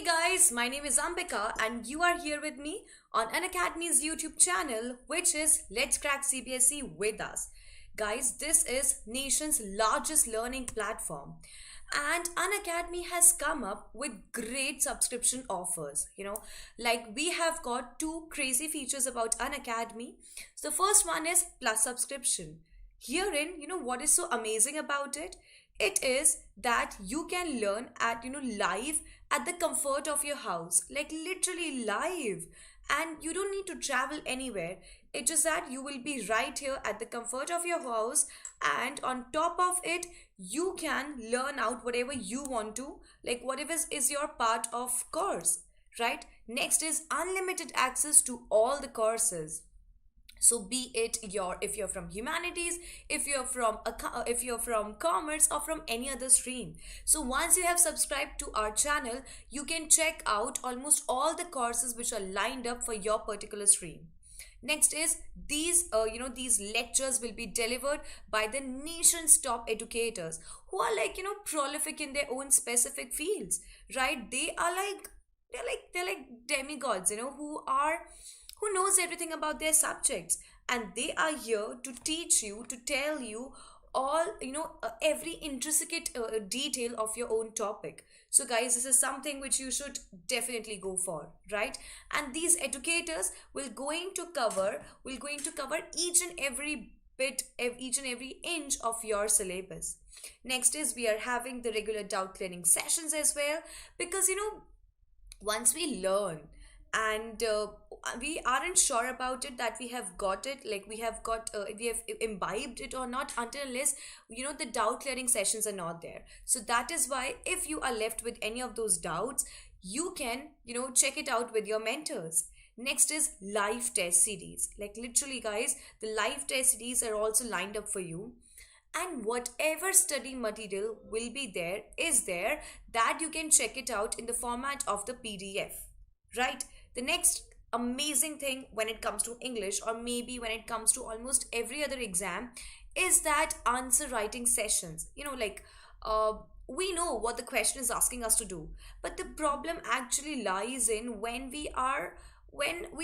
Hey guys, my name is Ambika and you are here with me on Unacademy's YouTube channel, which is Let's Crack CBSE with us. Guys, this is nation's largest learning platform, and Unacademy has come up with great subscription offers. Like we have got two crazy features about Unacademy. So the first one is plus subscription. Herein, what is so amazing about it? It is that you can learn at live at the comfort of your house, like literally live, and you don't need to travel anywhere. It's just that you will be right here at the comfort of your house, and on top of it you can learn out whatever you want to, like whatever is your part of course, right? Next is unlimited access to all the courses. So be it your, if you're from humanities, if you're from commerce or from any other stream. So once you have subscribed to our channel, you can check out almost all the courses which are lined up for your particular stream. Next is these lectures will be delivered by the nation's top educators who are prolific in their own specific fields, right? They're like demigods, who knows everything about their subjects, and they are here to teach you, to tell you all, every intricate detail of your own topic. So guys, this is something which you should definitely go for, right? And these educators will going to cover each and every bit, each and every inch of your syllabus. Next is we are having the regular doubt clearing sessions as well, because once we learn and we aren't sure about it, that we have got it, like we have imbibed it or not, until unless the doubt clearing sessions are not there. So that is why if you are left with any of those doubts, you can check it out with your mentors. Next is live test series. Like literally guys, the live test series are also lined up for you, and whatever study material will be there is there, that you can check it out in the format of the PDF, right? The next amazing thing when it comes to English, or maybe when it comes to almost every other exam, is that answer writing sessions. We know what the question is asking us to do, but the problem actually lies in when we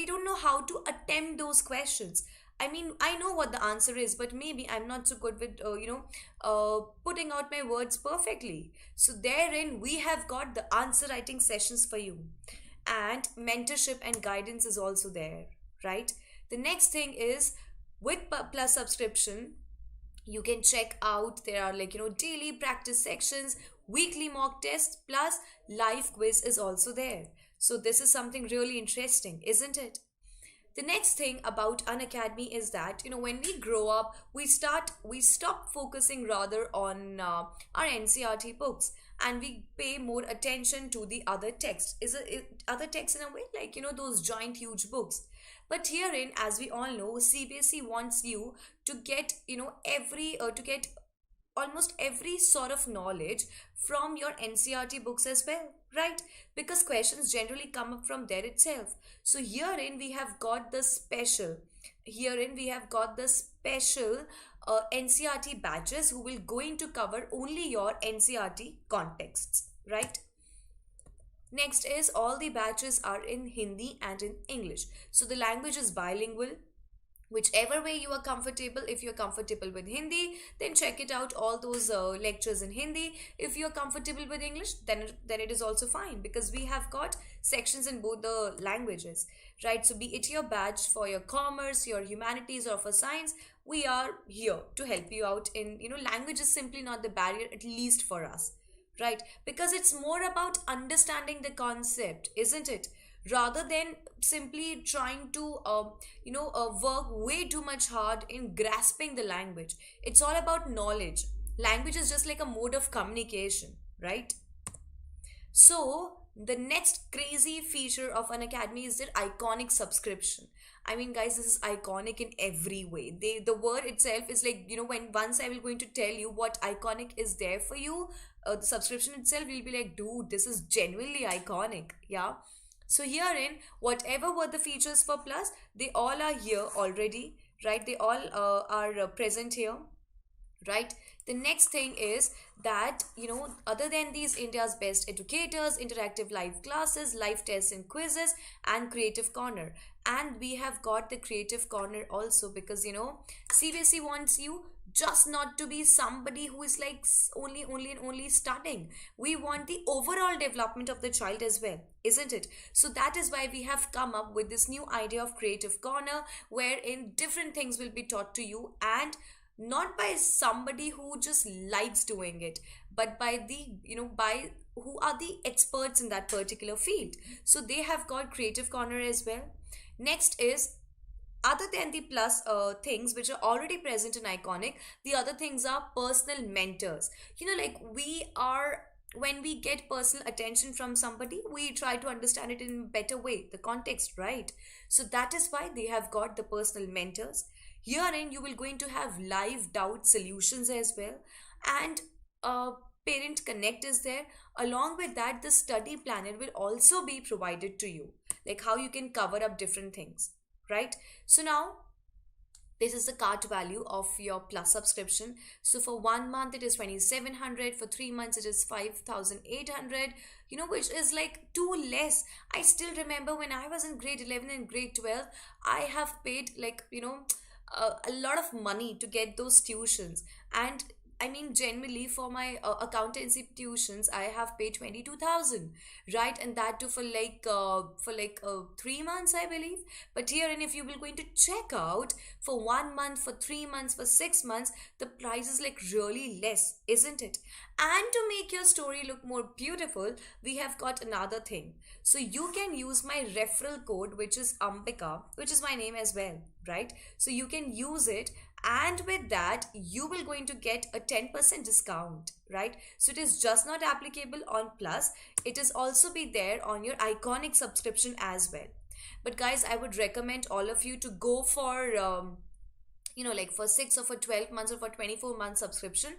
don't know how to attempt those questions. I mean, I know what the answer is, but maybe I'm not so good with, putting out my words perfectly. So therein, we have got the answer writing sessions for you, and mentorship and guidance is also there, right? The next thing is, with plus subscription, you can check out, there are daily practice sections, weekly mock tests, plus live quiz is also there. So this is something really interesting, isn't it? The next thing about Unacademy is that when we grow up, we stop focusing rather on our NCRT books, and we pay more attention to the other texts. Other texts in a way, like those giant huge books. But herein, as we all know, CBSE wants you to get to get almost every sort of knowledge from your NCRT books as well, right? Because questions generally come up from there itself. So herein we have got the special NCRT batches who will going to cover only your NCRT contexts, right? Next is, all the batches are in Hindi and in English. So the language is bilingual. Whichever way you are comfortable, if you're comfortable with Hindi, then check it out, all those lectures in Hindi. If you're comfortable with English, then it is also fine, because we have got sections in both the languages, right? So be it your badge for your commerce, your humanities, or for science, we are here to help you out in, language is simply not the barrier, at least for us, right? Because it's more about understanding the concept, isn't it? Rather than simply trying to work way too much hard in grasping the language. It's all about knowledge. Language is just like a mode of communication, right? So the next crazy feature of Unacademy is their iconic subscription. I mean, guys, this is iconic in every way. The word itself is like, when once I will going to tell you what iconic is there for you, the subscription itself will be like, dude, this is genuinely iconic. Yeah. So herein, whatever were the features for plus, they all are here already, right? They all are present here. right? The next thing is that, other than these India's best educators, interactive live classes, live tests and quizzes, and creative corner. And we have got the creative corner also because, CBSE wants you just not to be somebody who is like only and only studying. We want the overall development of the child as well, isn't it? So that is why we have come up with this new idea of creative corner, wherein different things will be taught to you, and not by somebody who just likes doing it, but by by who are the experts in that particular field. So they have got creative corner as well. Next is, other than the plus things which are already present in iconic, the other things are personal mentors. Like we are, when we get personal attention from somebody, we try to understand it in a better way, the context, right? So that is why they have got the personal mentors. Herein you will going to have live doubt solutions as well, and parent connect is there. Along with that, the study planner will also be provided to you, like how you can cover up different things, right? So now this is the cart value of your plus subscription. So for 1 month it is 2700, for 3 months it is 5800, which is like too less. I still remember when I was in grade 11 and grade 12, I have paid like a lot of money to get those tuitions. And I mean, generally for my accountancy tuitions, I have paid 22,000, right? And that too for like 3 months, I believe. But here, and if you will going to check out for 1 month, for 3 months, for 6 months, the price is like really less, isn't it? And to make your story look more beautiful, we have got another thing. So you can use my referral code, which is Ambika, which is my name as well, right? So you can use it, and with that you will going to get a 10% discount, right? So it is just not applicable on plus, it is also be there on your iconic subscription as well. But guys, I would recommend all of you to go for like for 6 or for 12 months or for 24 months subscription,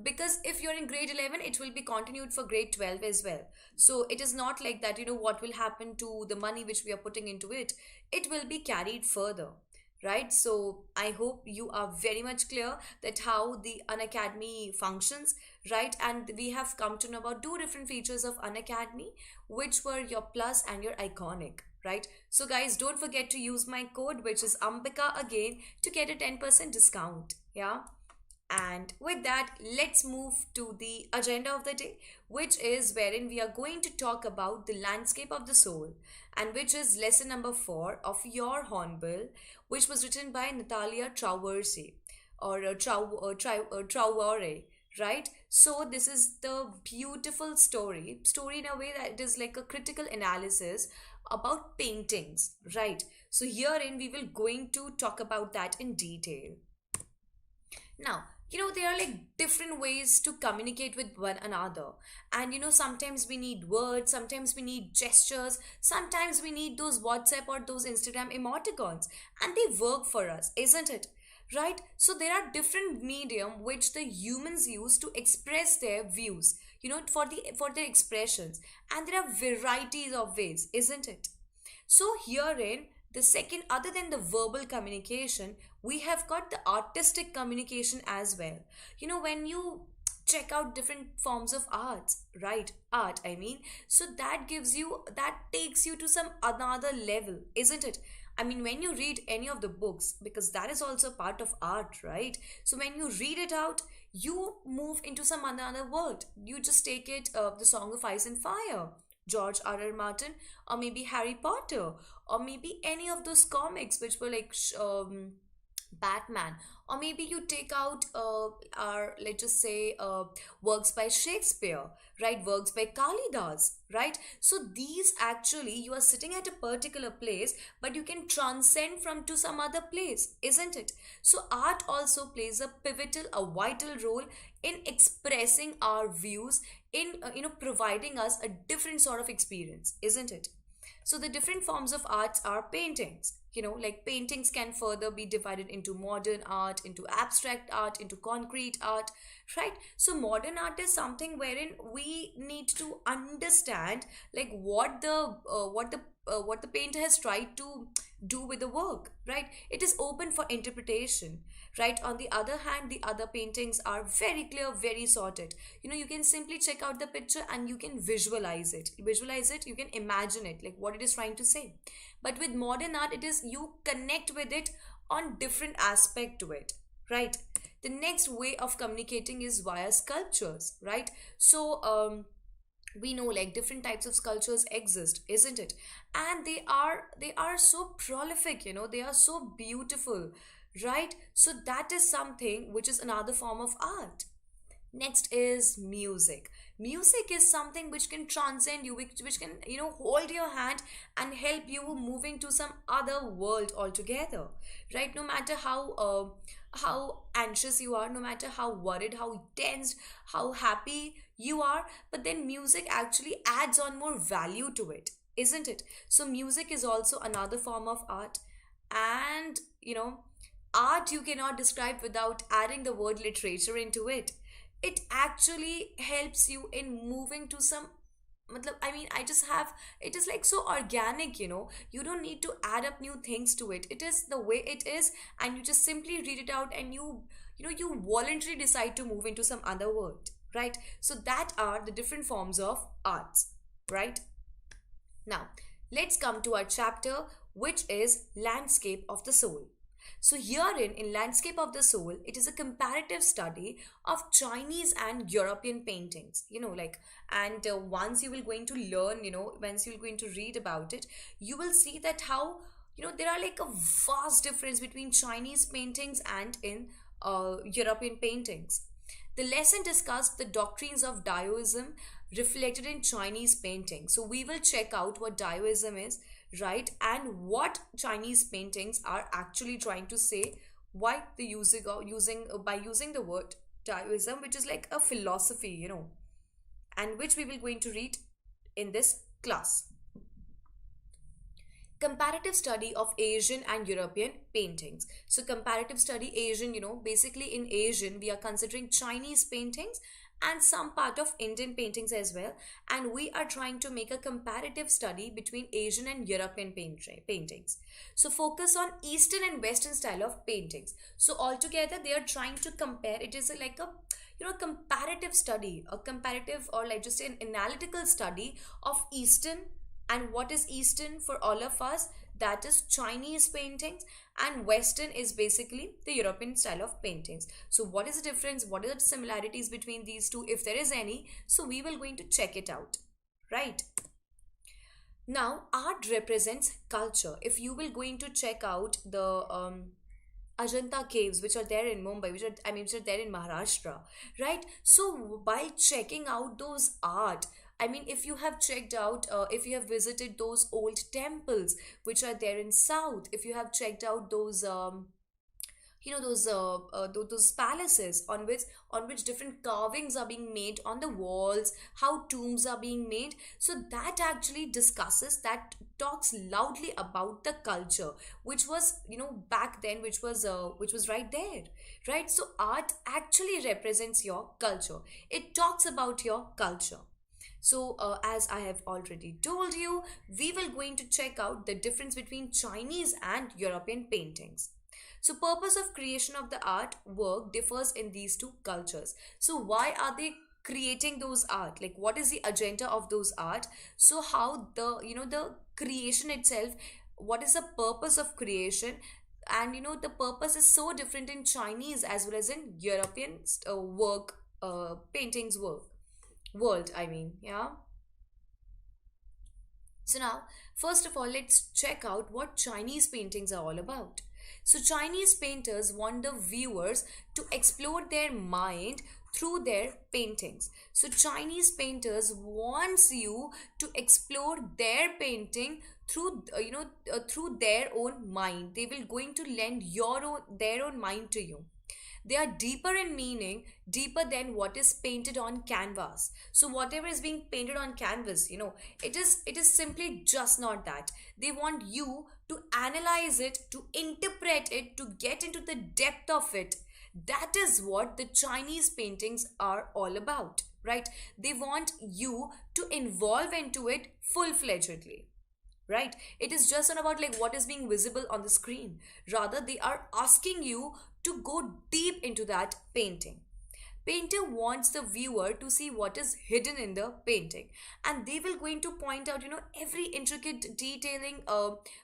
because if you're in grade 11, it will be continued for grade 12 as well. So it is not like that, what will happen to the money which we are putting into it, it will be carried further, right? So I hope you are very much clear that how the Unacademy functions, right? And we have come to know about two different features of Unacademy, which were your plus and your iconic, right? So guys, don't forget to use my code, which is Ambika again, to get a 10% discount. Yeah. And with that, let's move to the agenda of the day, which is wherein we are going to talk about the landscape of the soul, and which is lesson number 4 of your hornbill, which was written by Natalia Traverse, or Traore, right? So this is the beautiful story in a way that it is like a critical analysis about paintings, right? So herein we will going to talk about that in detail. Now, there are like different ways to communicate with one another. And sometimes we need words, sometimes we need gestures, sometimes we need those WhatsApp or those Instagram emoticons, and they work for us, isn't it? Right? So there are different medium which the humans use to express their views, for their expressions. And there are varieties of ways, isn't it? So herein, the second, other than the verbal communication, we have got the artistic communication as well. When you check out different forms of arts, right? Art, I mean. So that takes you to some another level, isn't it? I mean, when you read any of the books, because that is also part of art, right? So when you read it out, you move into some another world. You just take it, the Song of Ice and Fire, George R. R. Martin, or maybe Harry Potter, or maybe any of those comics which were like Batman, or maybe you take out our, let's just say, works by Shakespeare, right? Works by Kalidas, right? So these actually, you are sitting at a particular place, but you can transcend from to some other place, isn't it? So art also plays a pivotal, a vital role in expressing our views, in providing us a different sort of experience, isn't it? So the different forms of arts are paintings. Like paintings can further be divided into modern art, into abstract art, into concrete art, right? So modern art is something wherein we need to understand like what the painter has tried to do with the work, right? It is open for interpretation, right? On the other hand, the other paintings are very clear, very sorted. You can simply check out the picture and you can visualize it, you can imagine it, like what it is trying to say. But with modern art, it is you connect with it on different aspect to it, right? The next way of communicating is via sculptures, right? So we know like different types of sculptures exist, isn't it? And they are so prolific, they are so beautiful, right? So that is something which is another form of art. Next is music. Music is something which can transcend you, which can, hold your hand and help you moving to some other world altogether, right? No matter how anxious you are, no matter how worried, how tensed, how happy you are, but then music actually adds on more value to it, isn't it? So music is also another form of art. And art you cannot describe without adding the word literature into it. It actually helps you in moving to some, I mean, I just have, it is like so organic, you don't need to add up new things to it. It is the way it is, and you just simply read it out, and you voluntarily decide to move into some other world, right? So that are the different forms of arts, right? Now let's come to our chapter, which is landscape of the soul. So herein, in Landscape of the Soul, it is a comparative study of Chinese and European paintings. And once you will going to learn, once you're going to read about it, you will see that how, there are like a vast difference between Chinese paintings and in European paintings. The lesson discussed the doctrines of Daoism reflected in Chinese painting. So we will check out what Daoism is, right? And what Chinese paintings are actually trying to say, why the using the word Taoism, which is like a philosophy, and which we will going to read in this class. Comparative study of Asian and European paintings. So comparative study Asian, basically in Asian we are considering Chinese paintings and some part of Indian paintings as well, and we are trying to make a comparative study between Asian and European paintings. So focus on Eastern and Western style of paintings. So altogether they are trying to compare. It is like a comparative study, a comparative, or like just an analytical study of Eastern. And what is Eastern for all of us? That is Chinese paintings, and Western is basically the European style of paintings. So what is the difference? What are the similarities between these two, if there is any? So we will going to check it out, right? Now art represents culture. If you will going to check out the Ajanta caves, which are there in Mumbai, which are there in Maharashtra, right? So by checking out those art, I mean, if you have checked out, if you have visited those old temples which are there in South, if you have checked out those, those palaces on which different carvings are being made on the walls, how tombs are being made, so that actually talks loudly about the culture which was back then, which was right there, right? So art actually represents your culture. It talks about your culture. So as I have already told you, we will going to check out the difference between Chinese and European paintings. So purpose of creation of the art work differs in these two cultures. So why are they creating those art? Like what is the agenda of those art? So how the creation itself, what is the purpose of creation? And the purpose is so different in Chinese as well as in European paintings world, I mean, yeah. So now, first of all, let's check out what Chinese paintings are all about. So Chinese painters want the viewers to explore their mind through their paintings. So Chinese painters wants you to explore their painting through through their own mind. They will going to lend their own mind to you. They are deeper in meaning, deeper than what is painted on canvas. So whatever is being painted on canvas, it is simply just not that. They want you to analyze it, to interpret it, to get into the depth of it. That is what the Chinese paintings are all about, right? They want you to involve into it full-fledgedly. right? It is just not about like what is being visible on the screen. Rather, they are asking you to go deep into that painting. Painter wants the viewer to see what is hidden in the painting, and they will going to point out, every intricate detailing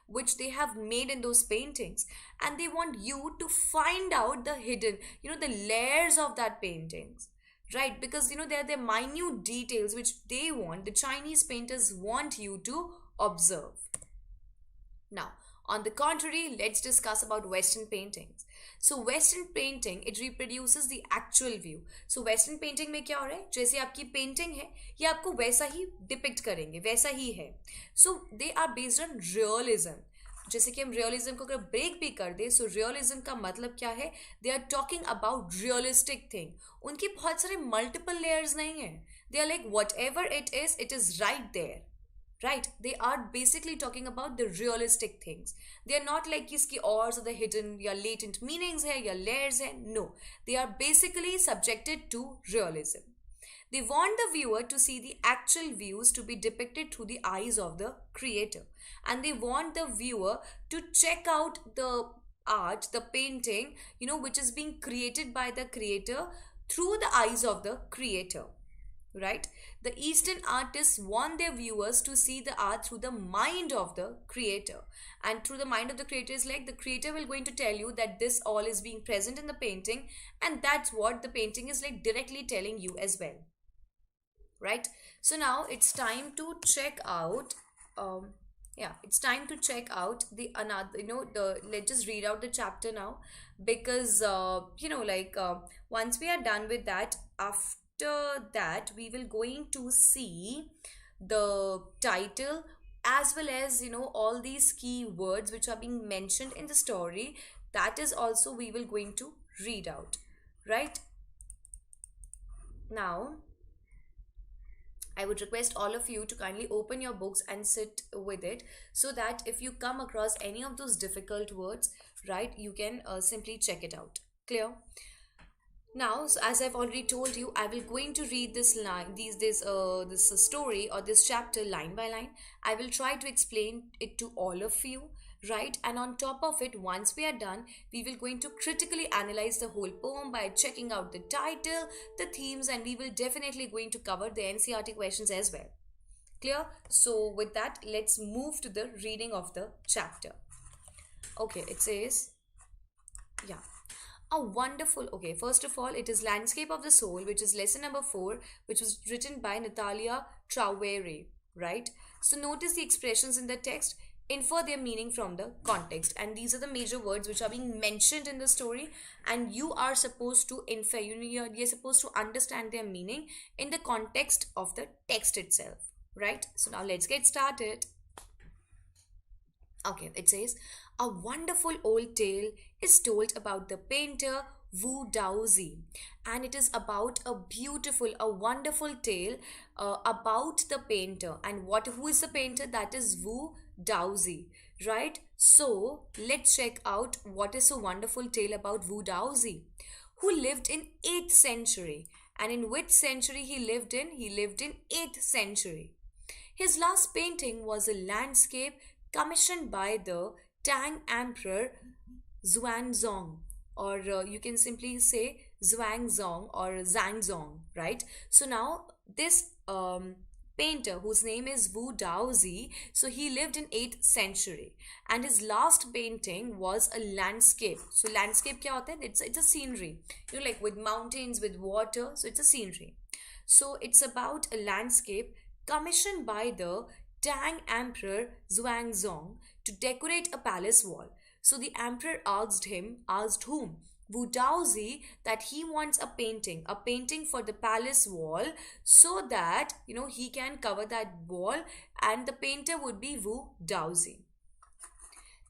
which they have made in those paintings, and they want you to find out the hidden, the layers of that paintings, right? Because they're the minute details which the Chinese painters want you to observe. Now, on the contrary, let's discuss about Western paintings. So Western painting, it reproduces the actual view. So Western painting में क्या हो रहा है, जैसे आपकी painting है ये आपको वैसा ही डिपिक्ट करेंगे, वैसा ही है. So they are based on realism. जैसे कि हम रियलिज्म को अगर ब्रेक भी कर दे, सो रियलिज्म का मतलब क्या है, they are talking about realistic thing. उनके बहुत सारे मल्टीपल लेयर्स नहीं है. They are like whatever it is right there, right? They are basically talking about the realistic things. They are not like इसकी और the hidden या latent meanings है या layers है. No, they are basically subjected to realism. They want the viewer to see the actual views to be depicted through the eyes of the creator, and they want the viewer to check out the art, the painting, which is being created by the creator through the eyes of the creator, right? The Eastern artists want their viewers to see the art through the mind of the creator, and through the mind of the creator is like the creator will going to tell you that this all is being present in the painting, and that's what the painting is like directly telling you as well, right? So now it's time to check out it's time to check out the another, the let's just read out the chapter now, because once we are done with that, after that we will going to see the title as well as all these key words which are being mentioned in the story. That is also we will going to read out, right? Now I would request all of you to kindly open your books and sit with it, so that if you come across any of those difficult words, right, you can simply check it out. Clear? Now, so as I've already told you, I will going to read this line, this story or this chapter line by line. I will try to explain it to all of you, right? And on top of it, once we are done, we will going to critically analyze the whole poem by checking out the title, the themes, and we will definitely going to cover the NCERT questions as well. Clear? So with that, let's move to the reading of the chapter. Okay, it says, yeah. Okay, first of all, it is Landscape of the Soul, which is lesson number 4, which was written by Natalia Traoré, right? So notice the expressions in the text, infer their meaning from the context, and these are the major words which are being mentioned in the story, and you are supposed to infer, you're supposed to understand their meaning in the context of the text itself, right? So now let's get started. Okay, it says, a wonderful old tale is told about the painter Wu Daozi, and it is about a wonderful tale about the painter. And who is the painter? That is Wu Daozi, right? So let's check out what is a wonderful tale about Wu Daozi, who lived in 8th century. And in which century he lived in? He lived in 8th century. His last painting was a landscape commissioned by the Tang Emperor Xuanzong, or you can simply say Zhuangzong or Zhangzong, right? So now this painter whose name is Wu Daozi, so he lived in 8th century, and his last painting was a landscape. So landscape kya hota hai? It's a scenery, like with mountains, with water, so it's a scenery. So it's about a landscape commissioned by the Tang Emperor Zhuangzong to decorate a palace wall. So the emperor asked whom? Wu Daozi, that he wants a painting for the palace wall, so that he can cover that wall, and the painter would be Wu Daozi.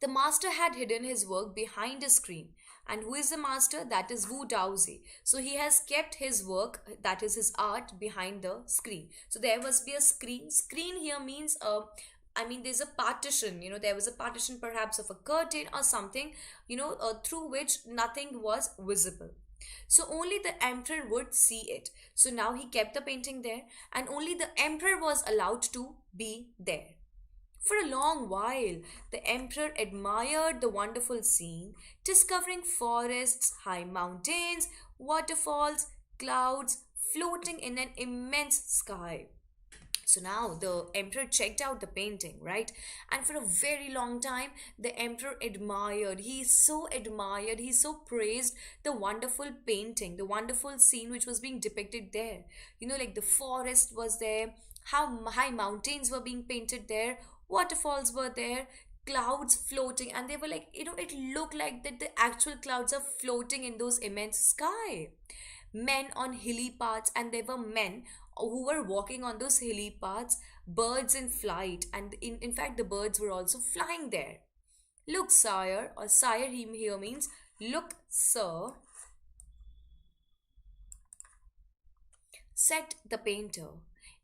The master had hidden his work behind a screen. And who is the master? That is Wu Daozi. So he has kept his work, that is his art, behind the screen. So there must be a screen. Screen here means there's a partition, there was a partition perhaps of a curtain or something, through which nothing was visible. So only the emperor would see it. So now he kept the painting there, and only the emperor was allowed to be there. For a long while, the emperor admired the wonderful scene, discovering forests, high mountains, waterfalls, clouds floating in an immense sky. So now the emperor checked out the painting, right? And for a very long time, the emperor admired, he so praised the wonderful painting, the wonderful scene which was being depicted there. Like the forest was there, how high mountains were being painted there, waterfalls were there, clouds floating, and they were like, it looked like that the actual clouds are floating in those immense sky. Men on hilly paths, and there were men who were walking on those hilly paths, birds in flight, and in fact the birds were also flying there. Look, sire, or sire here means look, sir, said the painter.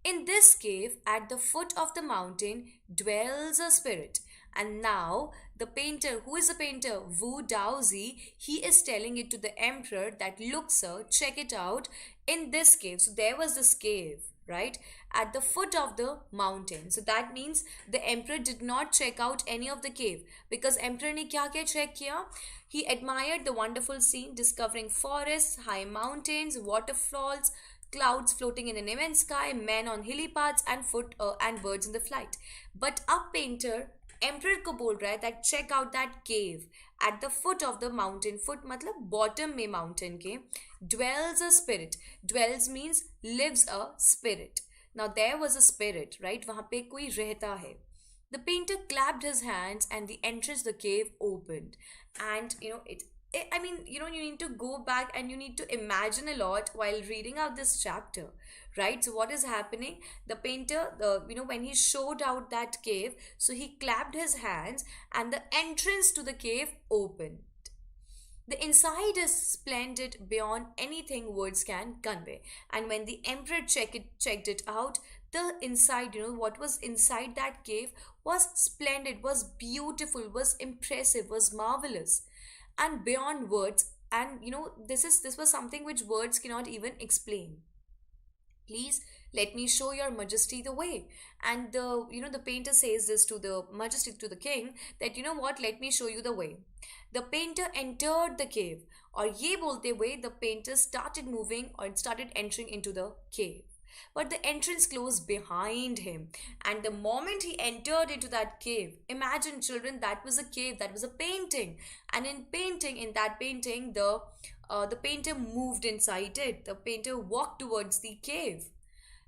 In this cave, at the foot of the mountain, dwells a spirit. And now, the painter, who is the painter? Wu Daozi, he is telling it to the emperor that, look, sir, check it out in this cave. So, there was this cave, right, at the foot of the mountain. So, that means the emperor did not check out any of the cave because emperor ne kya kya check kiya? He admired the wonderful scene, discovering forests, high mountains, waterfalls, clouds floating in an immense sky, men on hilly paths, and birds in the flight. But up painter emperor को बोल रहा है that check out that cave at the foot of the mountain. Foot मतलब bottom में mountain के dwells a spirit. Dwells means lives a spirit. Now there was a spirit, right? वहाँ पे कोई रहता है. The painter clapped his hands and the entrance the cave opened. And you need to go back and you need to imagine a lot while reading out this chapter, right? So what is happening? The painter, when he showed out that cave, so he clapped his hands and the entrance to the cave opened. The inside is splendid beyond anything words can convey. And when the emperor checked it out, the inside, what was inside that cave was splendid, was beautiful, was impressive, was marvelous, and beyond words. And this was something which words cannot even explain. Please let me show your majesty the way. And the painter says this to the majesty, to the king, that let me show you the way. The painter entered the cave, or ye bolte हुए the painter started moving or started entering into the cave. But the entrance closed behind him. And the moment he entered into that cave, imagine children, that was a cave, that was a painting. And in that painting, the painter moved inside it. The painter walked towards the cave.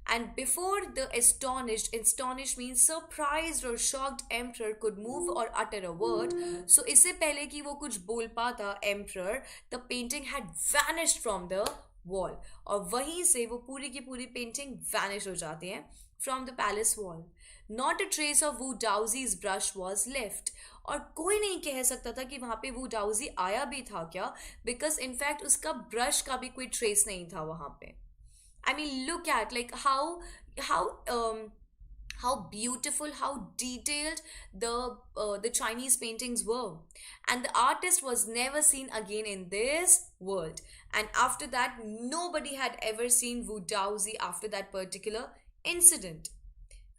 And before the astonished means surprised or shocked emperor could move or utter a word. So इससे पहले कि वो कुछ बोल पाता emperor, the painting had vanished from the wall. और वहीं से वो पूरी की पूरी painting vanish हो जाती है from the palace wall. Not a trace of Wu Daozi's brush was left. और कोई नहीं कह सकता था कि वहाँ पे वो डाउजी आया भी था क्या, because in fact उसका brush का भी कोई trace नहीं था वहाँ पे. I mean, look at like how beautiful, how detailed the Chinese paintings were, and the artist was never seen again in this world. And after that, nobody had ever seen Wu Daozi after that particular incident,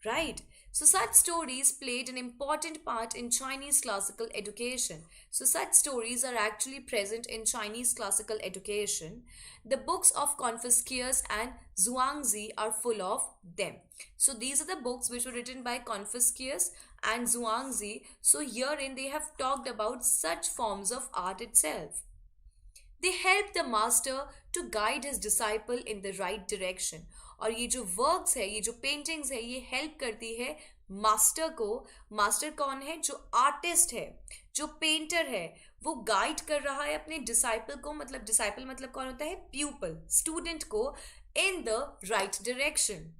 right? So such stories played an important part in Chinese classical education. So such stories are actually present in Chinese classical education. The books of Confucius and Zhuangzi are full of them. So these are the books which were written by Confucius and Zhuangzi. So herein they have talked about such forms of art itself. They help the master to guide his disciple in the right direction. और ये जो works है, ये जो paintings है, ये help करती है मास्टर को. मास्टर कौन है? जो आर्टिस्ट है, जो पेंटर है, वो गाइड कर रहा है अपने डिसाइपल को. मतलब डिसाइपल मतलब कौन होता है? प्यूपल, स्टूडेंट को, in the right direction.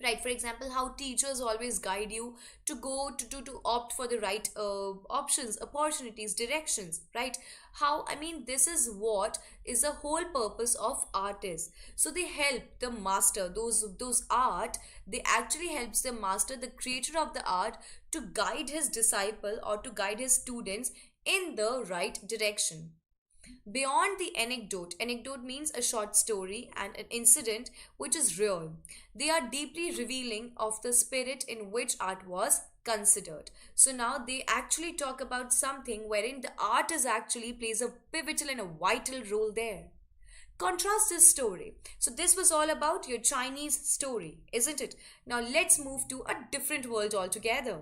Right, for example, how teachers always guide you to go to opt for the right options, opportunities, directions, right? How, I mean, this is what is the whole purpose of artists. So they help the master, those art, they actually helps the master, the creator of the art, to guide his disciple or to guide his students in the right direction. Beyond the anecdote means a short story and an incident which is real. They are deeply revealing of the spirit in which art was considered. So now they actually talk about something wherein the artist actually plays a pivotal and a vital role there. Contrast this story. So this was all about your Chinese story, isn't it? Now let's move to a different world altogether.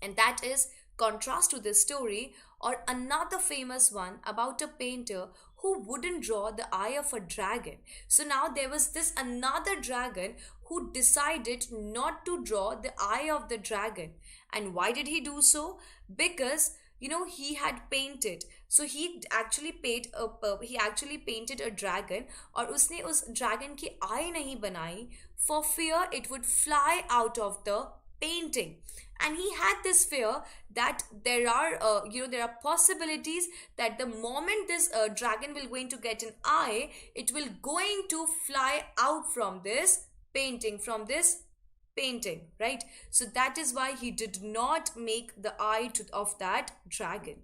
And that is contrast to this story or another famous one about a painter who wouldn't draw the eye of a dragon. So now there was this another dragon who decided not to draw the eye of the dragon. And why did he do so? Because he had painted, so he actually painted a dragon और उसने उस dragon की eye नहीं बनाई for fear it would fly out of the painting. And he had this fear that there are possibilities that the moment this dragon will going to get an eye, it will going to fly out from this painting, right? So that is why he did not make the eye of that dragon.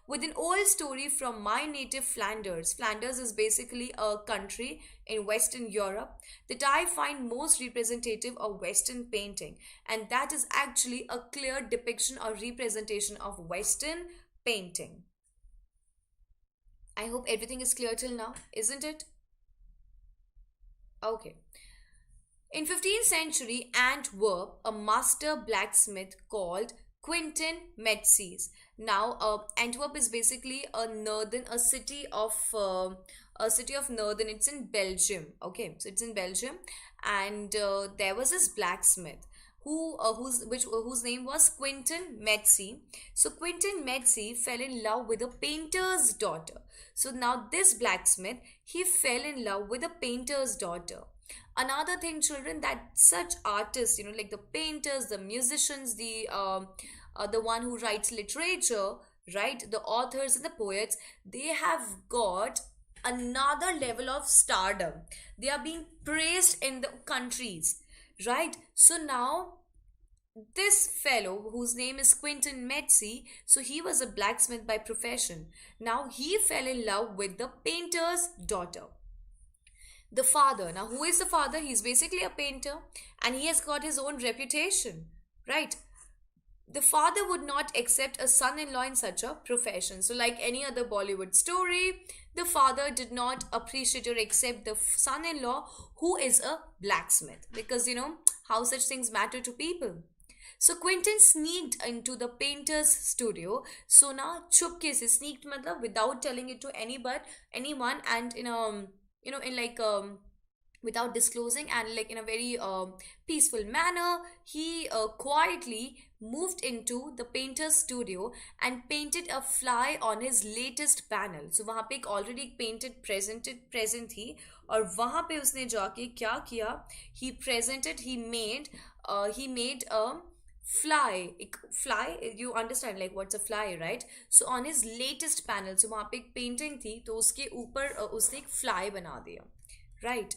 With an old story from my native Flanders. Flanders is basically a country in Western Europe that I find most representative of Western painting, and that is actually a clear depiction or representation of Western painting. I hope everything is clear till now, isn't it? Okay. In 15th century Antwerp, a master blacksmith called Quentin Metzies. Now, Antwerp is basically a city of northern. It's in Belgium. Okay, so it's in Belgium, and there was this blacksmith whose name was Quentin Metzi. So Quentin Metzi fell in love with a painter's daughter. So now this blacksmith, he fell in love with a painter's daughter. Another thing, children, that such artists, like the painters, the musicians, the one who writes literature, right, the authors and the poets, they have got another level of stardom. They are being praised in the countries, right? So now this fellow whose name is Quentin Metzi, so he was a blacksmith by profession. Now he fell in love with the painter's daughter. The father, now who is the father? He's basically a painter and he has got his own reputation, right? The father would not accept a son-in-law in such a profession. So like any other Bollywood story, the father did not appreciate or accept the son-in-law who is a blacksmith, because how such things matter to people. So Quentin sneaked into the painter's studio. So now chupke se sneaked matlab without telling it to anyone, and without disclosing, and like in a very peaceful manner, he quietly moved into the painter's studio and painted a fly on his latest panel. So वहाँ पे एक already painted present थी, और वहाँ पे उसने जाके क्या किया? He made a fly. You understand like what's a fly, right? So on his latest panel, so वहाँ पे एक painting थी, तो उसके ऊपर उसने एक fly बना दिया, right?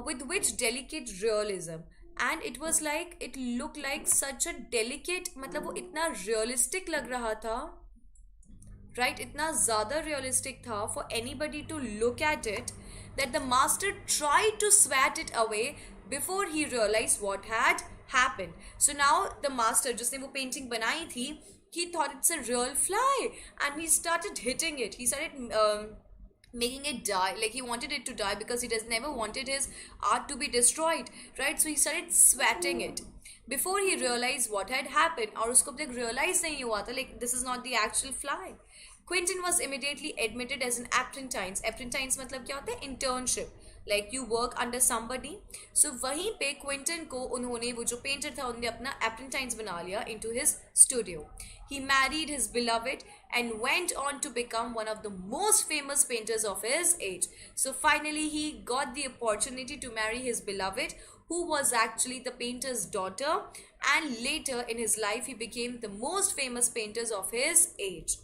With which delicate realism, and it was like, it looked like such a delicate, मतलब वो इतना realistic लग रहा था, right? इतना ज़्यादा realistic था for anybody to look at it, that the master tried to swat it away before he realized what had happened. So now the master, जिसने वो painting बनाई थी, he thought it's a real fly and he started hitting it. He started making it die, like he wanted it to die because he never wanted his art to be destroyed, right? So he started swatting it before he realized what had happened, और उसको अब तक realize नहीं हुआ था like this is not the actual fly. Quentin was immediately admitted as an apprentice. Apprentice मतलब क्या होता है? Internship, like you work under somebody. So वहीं पे Quentin को उन्होंने, वो जो painter था, उन्होंने अपना apprentice बना लिया into his studio. He married his beloved and went on to become one of the most famous painters of his age. So finally he got the opportunity to marry his beloved, who was actually the painter's daughter, and later in his life he became the most famous painters of his age.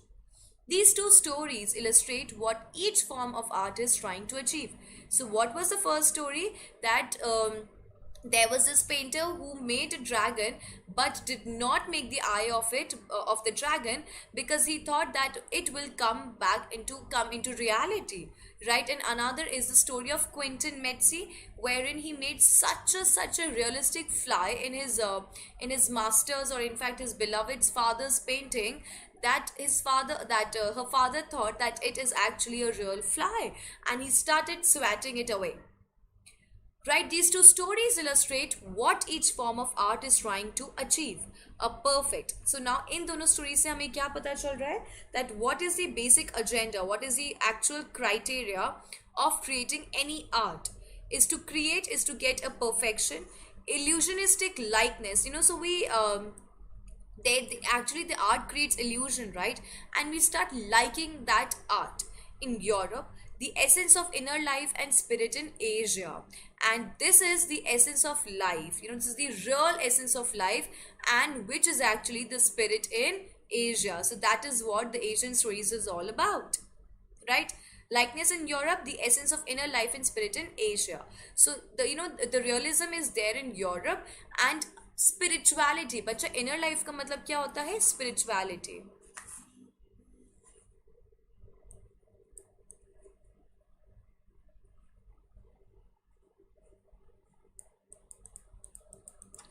These two stories illustrate what each form of art is trying to achieve. So what was the first story? That there was this painter who made a dragon but did not make the eye of the dragon, because he thought that it will come into reality, right? And another is the story of Quentin Metzi, wherein he made such a realistic fly in his master's, or in fact his beloved's father's painting, that her father thought that it is actually a real fly, and he started swatting it away. Right, these two stories illustrate what each form of art is trying to achieve. A perfect. So now in दोनों stories से हमें क्या पता चल रहा है, that what is the basic agenda, what is the actual criteria of creating any art, is to create, is to get a perfection, illusionistic likeness. So actually the art creates illusion, right? And we start liking that art. In Europe, the essence of inner life and spirit in Asia, and this is the essence of life, this is the real essence of life, and which is actually the spirit in Asia. So that is what the Asian stories is all about, right? Likeness in Europe, the essence of inner life and spirit in Asia. So the realism is there in Europe, and spirituality. बच्चा inner life का मतलब क्या होता है? Spirituality.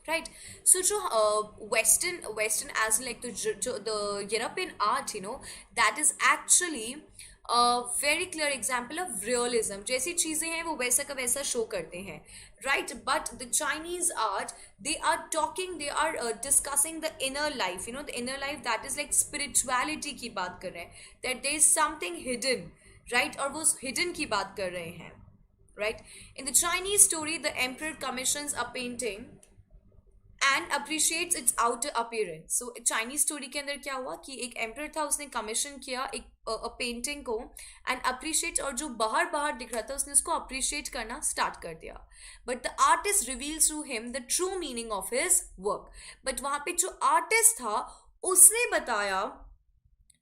Right. So western as like the European art, that is actually a very clear example of realism. जैसी चीजें हैं वो वैसा का वैसा शो करते हैं, right? But the Chinese art, they are discussing the inner life, the inner life, that is like spirituality की बात कर रहे हैं, that there is something hidden, right? और वो hidden की बात कर रहे हैं, right? In the Chinese story, the emperor commissions a painting and appreciates its outer appearance. So Chinese story के अंदर क्या हुआ कि एक emperor था, उसने commission किया एक पेंटिंग को, and appreciate, और जो बाहर बाहर दिख रहा था उसने उसको appreciate करना start कर दिया. But the artist reveals to him the true meaning of his work. But वहाँ पे जो artist था उसने बताया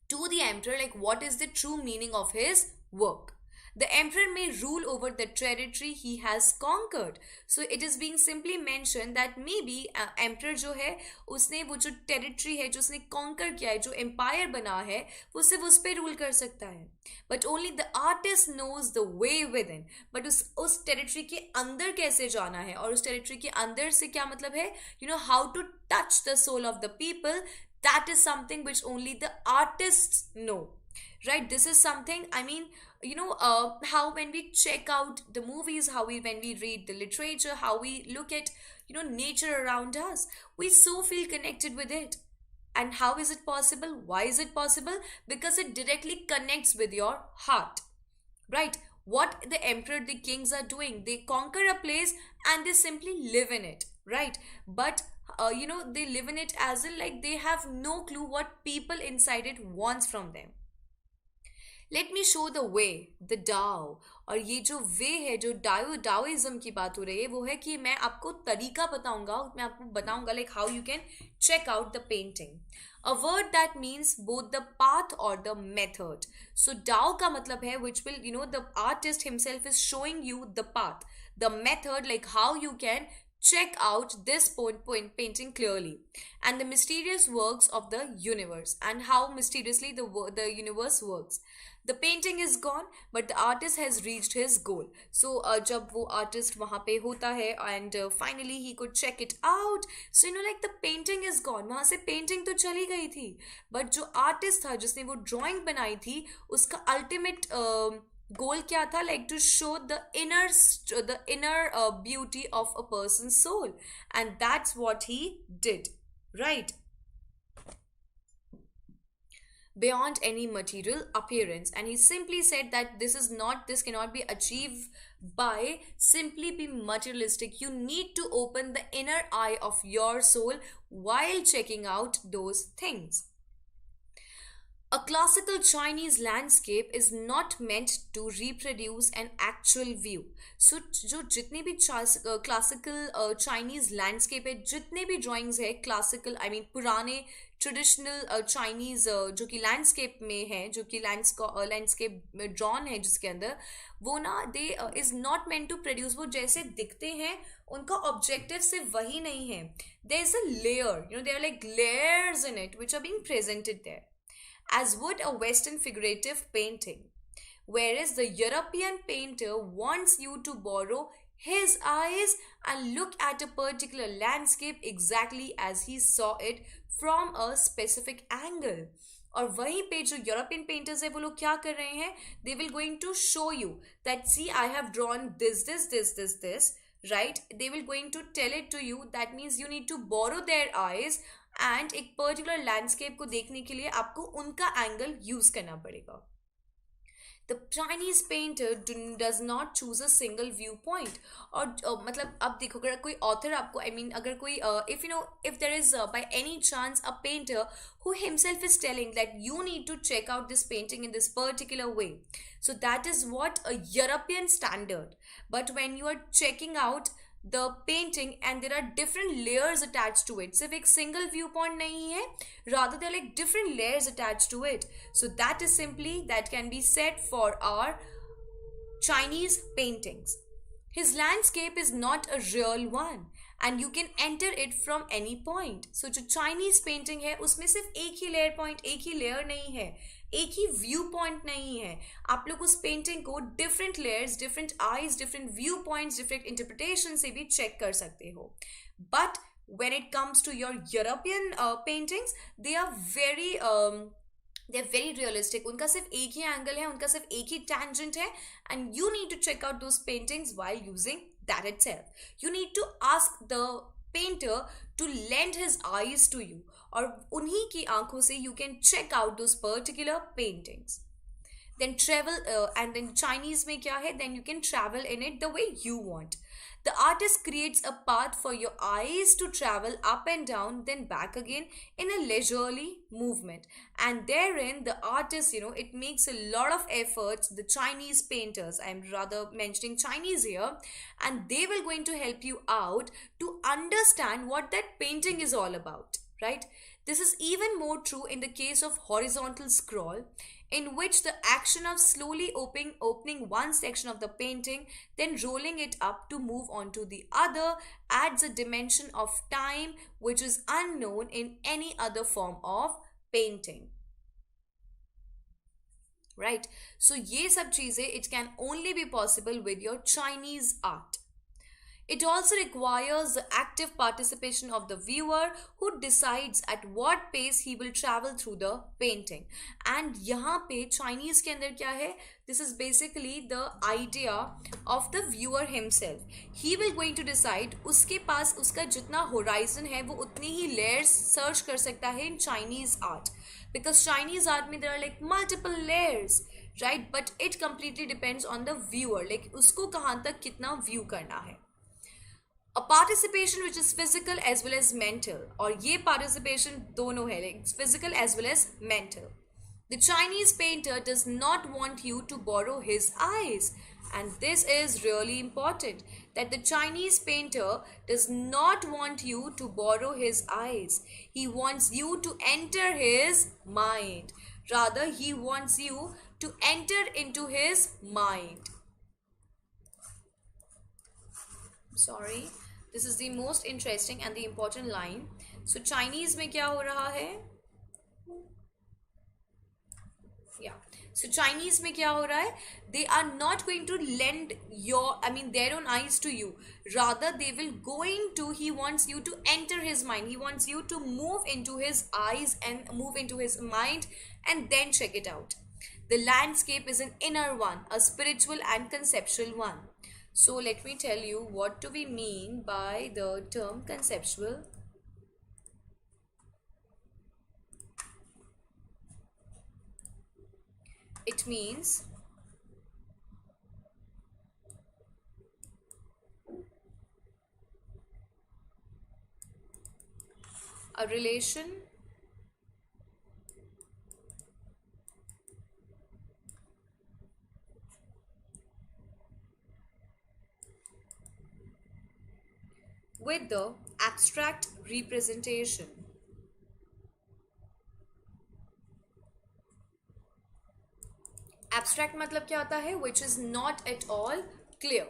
to the emperor like what is the true meaning of his work. The emperor may rule over the territory he has conquered. So it is being simply mentioned that maybe emperor जो है उसने वो जो territory है जो उसने conquer किया है, जो empire बना है, वो सिर्फ उस पे rule कर सकता है. But only the artist knows the way within. But उस territory के अंदर कैसे जाना है, और उस territory के अंदर से क्या मतलब है, how to touch the soul of the people, that is something which only the artists know. Right, this is something, I mean, how when we check out the movies, when we read the literature, how we look at nature around us, we so feel connected with it. And how is it possible? Why is it possible? Because it directly connects with your heart, right? What the emperor, the kings are doing, they conquer a place and they simply live in it, right? But they live in it as in like they have no clue what people inside it wants from them. Let me show the way, the Tao. और ये जो वे है, जो डाओइज्म की बात हो रही है, वो है कि मैं आपको तरीका बताऊंगा, मैं आपको बताऊंगा like how you can check out the painting. A word that means both the path or the method. So Tao का मतलब है which will, the artist himself is showing you the path, the method, like how you can check out this painting clearly, and the mysterious works of the universe, and how mysteriously the universe works. The painting is gone, but the artist has reached his goal. So जब वो artist वहाँ पे होता है and finally he could check it out. So like the painting is gone. वहाँ से painting तो चली गई थी, but जो artist था जिसने वो drawing बनाई थी, उसका ultimate goal क्या था, like to show the inner beauty of a person's soul, and that's what he did, right? Beyond any material appearance. And he simply said that this cannot be achieved by simply being materialistic. You need to open the inner eye of your soul while checking out those things. A classical Chinese landscape is not meant to reproduce an actual view. So जो जितने भी classical Chinese landscape है, जितने भी drawings है classical, I mean पुराने traditional Chinese जो कि लैंडस्केप में है, जो कि लैंडस्केप में ड्रॉन है जिसके अंदर, वो ना they is not meant to produce, वो जैसे दिखते हैं उनका ऑब्जेक्टिव सिर्फ वही नहीं है. There is a layer, there are like layers in it which are being presented there as would a Western figurative painting, whereas the European painter wants you to borrow his eyes and look at a particular landscape exactly as he saw it from a specific angle. और वहीं पे जो European painters है वो लोग क्या कर रहे हैं, they will going to show you that see I have drawn this right, they will going to tell it to you. That means you need to borrow their eyes and एक particular landscape को देखने के लिए आपको उनका angle use करना पड़ेगा. The Chinese painter does not choose a single viewpoint. और मतलब अब देखो अगर कोई author आपको अगर कोई if there is by any chance a painter who himself is telling that you need to check out this painting in this particular way, so that is what a European standard. But when you are checking out the painting and there are different layers attached to it, सिर्फ एक single viewpoint नहीं है, rather there are like different layers attached to it. So that is simply that can be said for our Chinese paintings. His landscape is not a real one and you can enter it from any point. So जो Chinese painting है उसमें सिर्फ एक ही layer point, एक ही layer नहीं है, एक ही view point नहीं है. आप लोग उस पेंटिंग को different layers, different eyes, different view points, different interpretation से भी चेक कर सकते हो. But when it comes to your European paintings, they are very realistic. उनका सिर्फ एक ही एंगल है, उनका सिर्फ एक ही tangent है, and you need to check out those paintings while using that itself. You need to ask the painter to lend his eyes to you, और उन्हीं की आंखों से you can check out those particular paintings. Then travel and then Chinese में क्या है, then you can travel in it the way you want. The artist creates a path for your eyes to travel up and down, then back again in a leisurely movement. And therein, the artist, it makes a lot of efforts. The Chinese painters, I'm rather mentioning Chinese here, and they will going to help you out to understand what that painting is all about, right? This is even more true in the case of horizontal scroll, in which the action of slowly opening one section of the painting, then rolling it up to move on to the other, adds a dimension of time which is unknown in any other form of painting. Right? So, ये सब चीजें it can only be possible with your Chinese art. It also requires the active participation of the viewer who decides at what pace he will travel through the painting. And यहाँ पे Chinese के अंदर क्या है? This is basically the idea of the viewer himself. He will going to decide, उसके पास उसका जितना horizon है वो उतनी ही layers search कर सकता है in Chinese art. Because Chinese art में there are like multiple layers, right? But it completely depends on the viewer. Like उसको कहाँ तक कितना view करना है. A participation which is physical as well as mental, और ये participation दोनों है, like physical as well as mental. The Chinese painter does not want you to borrow his eyes, and this is really important, that the Chinese painter does not want you to borrow his eyes. He wants you to enter his mind. Rather, he wants you to enter into his mind. Sorry. This is the most interesting and the important line. So Chinese में क्या हो रहा है? Yeah. So Chinese में क्या हो रहा है? They are not going to lend their own eyes to you. Rather, they will he wants you to enter his mind. He wants you to move into his eyes and move into his mind and then check it out. The landscape is an inner one, a spiritual and conceptual one. So let me tell you what do we mean by the term conceptual. It means a relation with the abstract representation. Abstract मतलब क्या होता है? Which is not at all clear.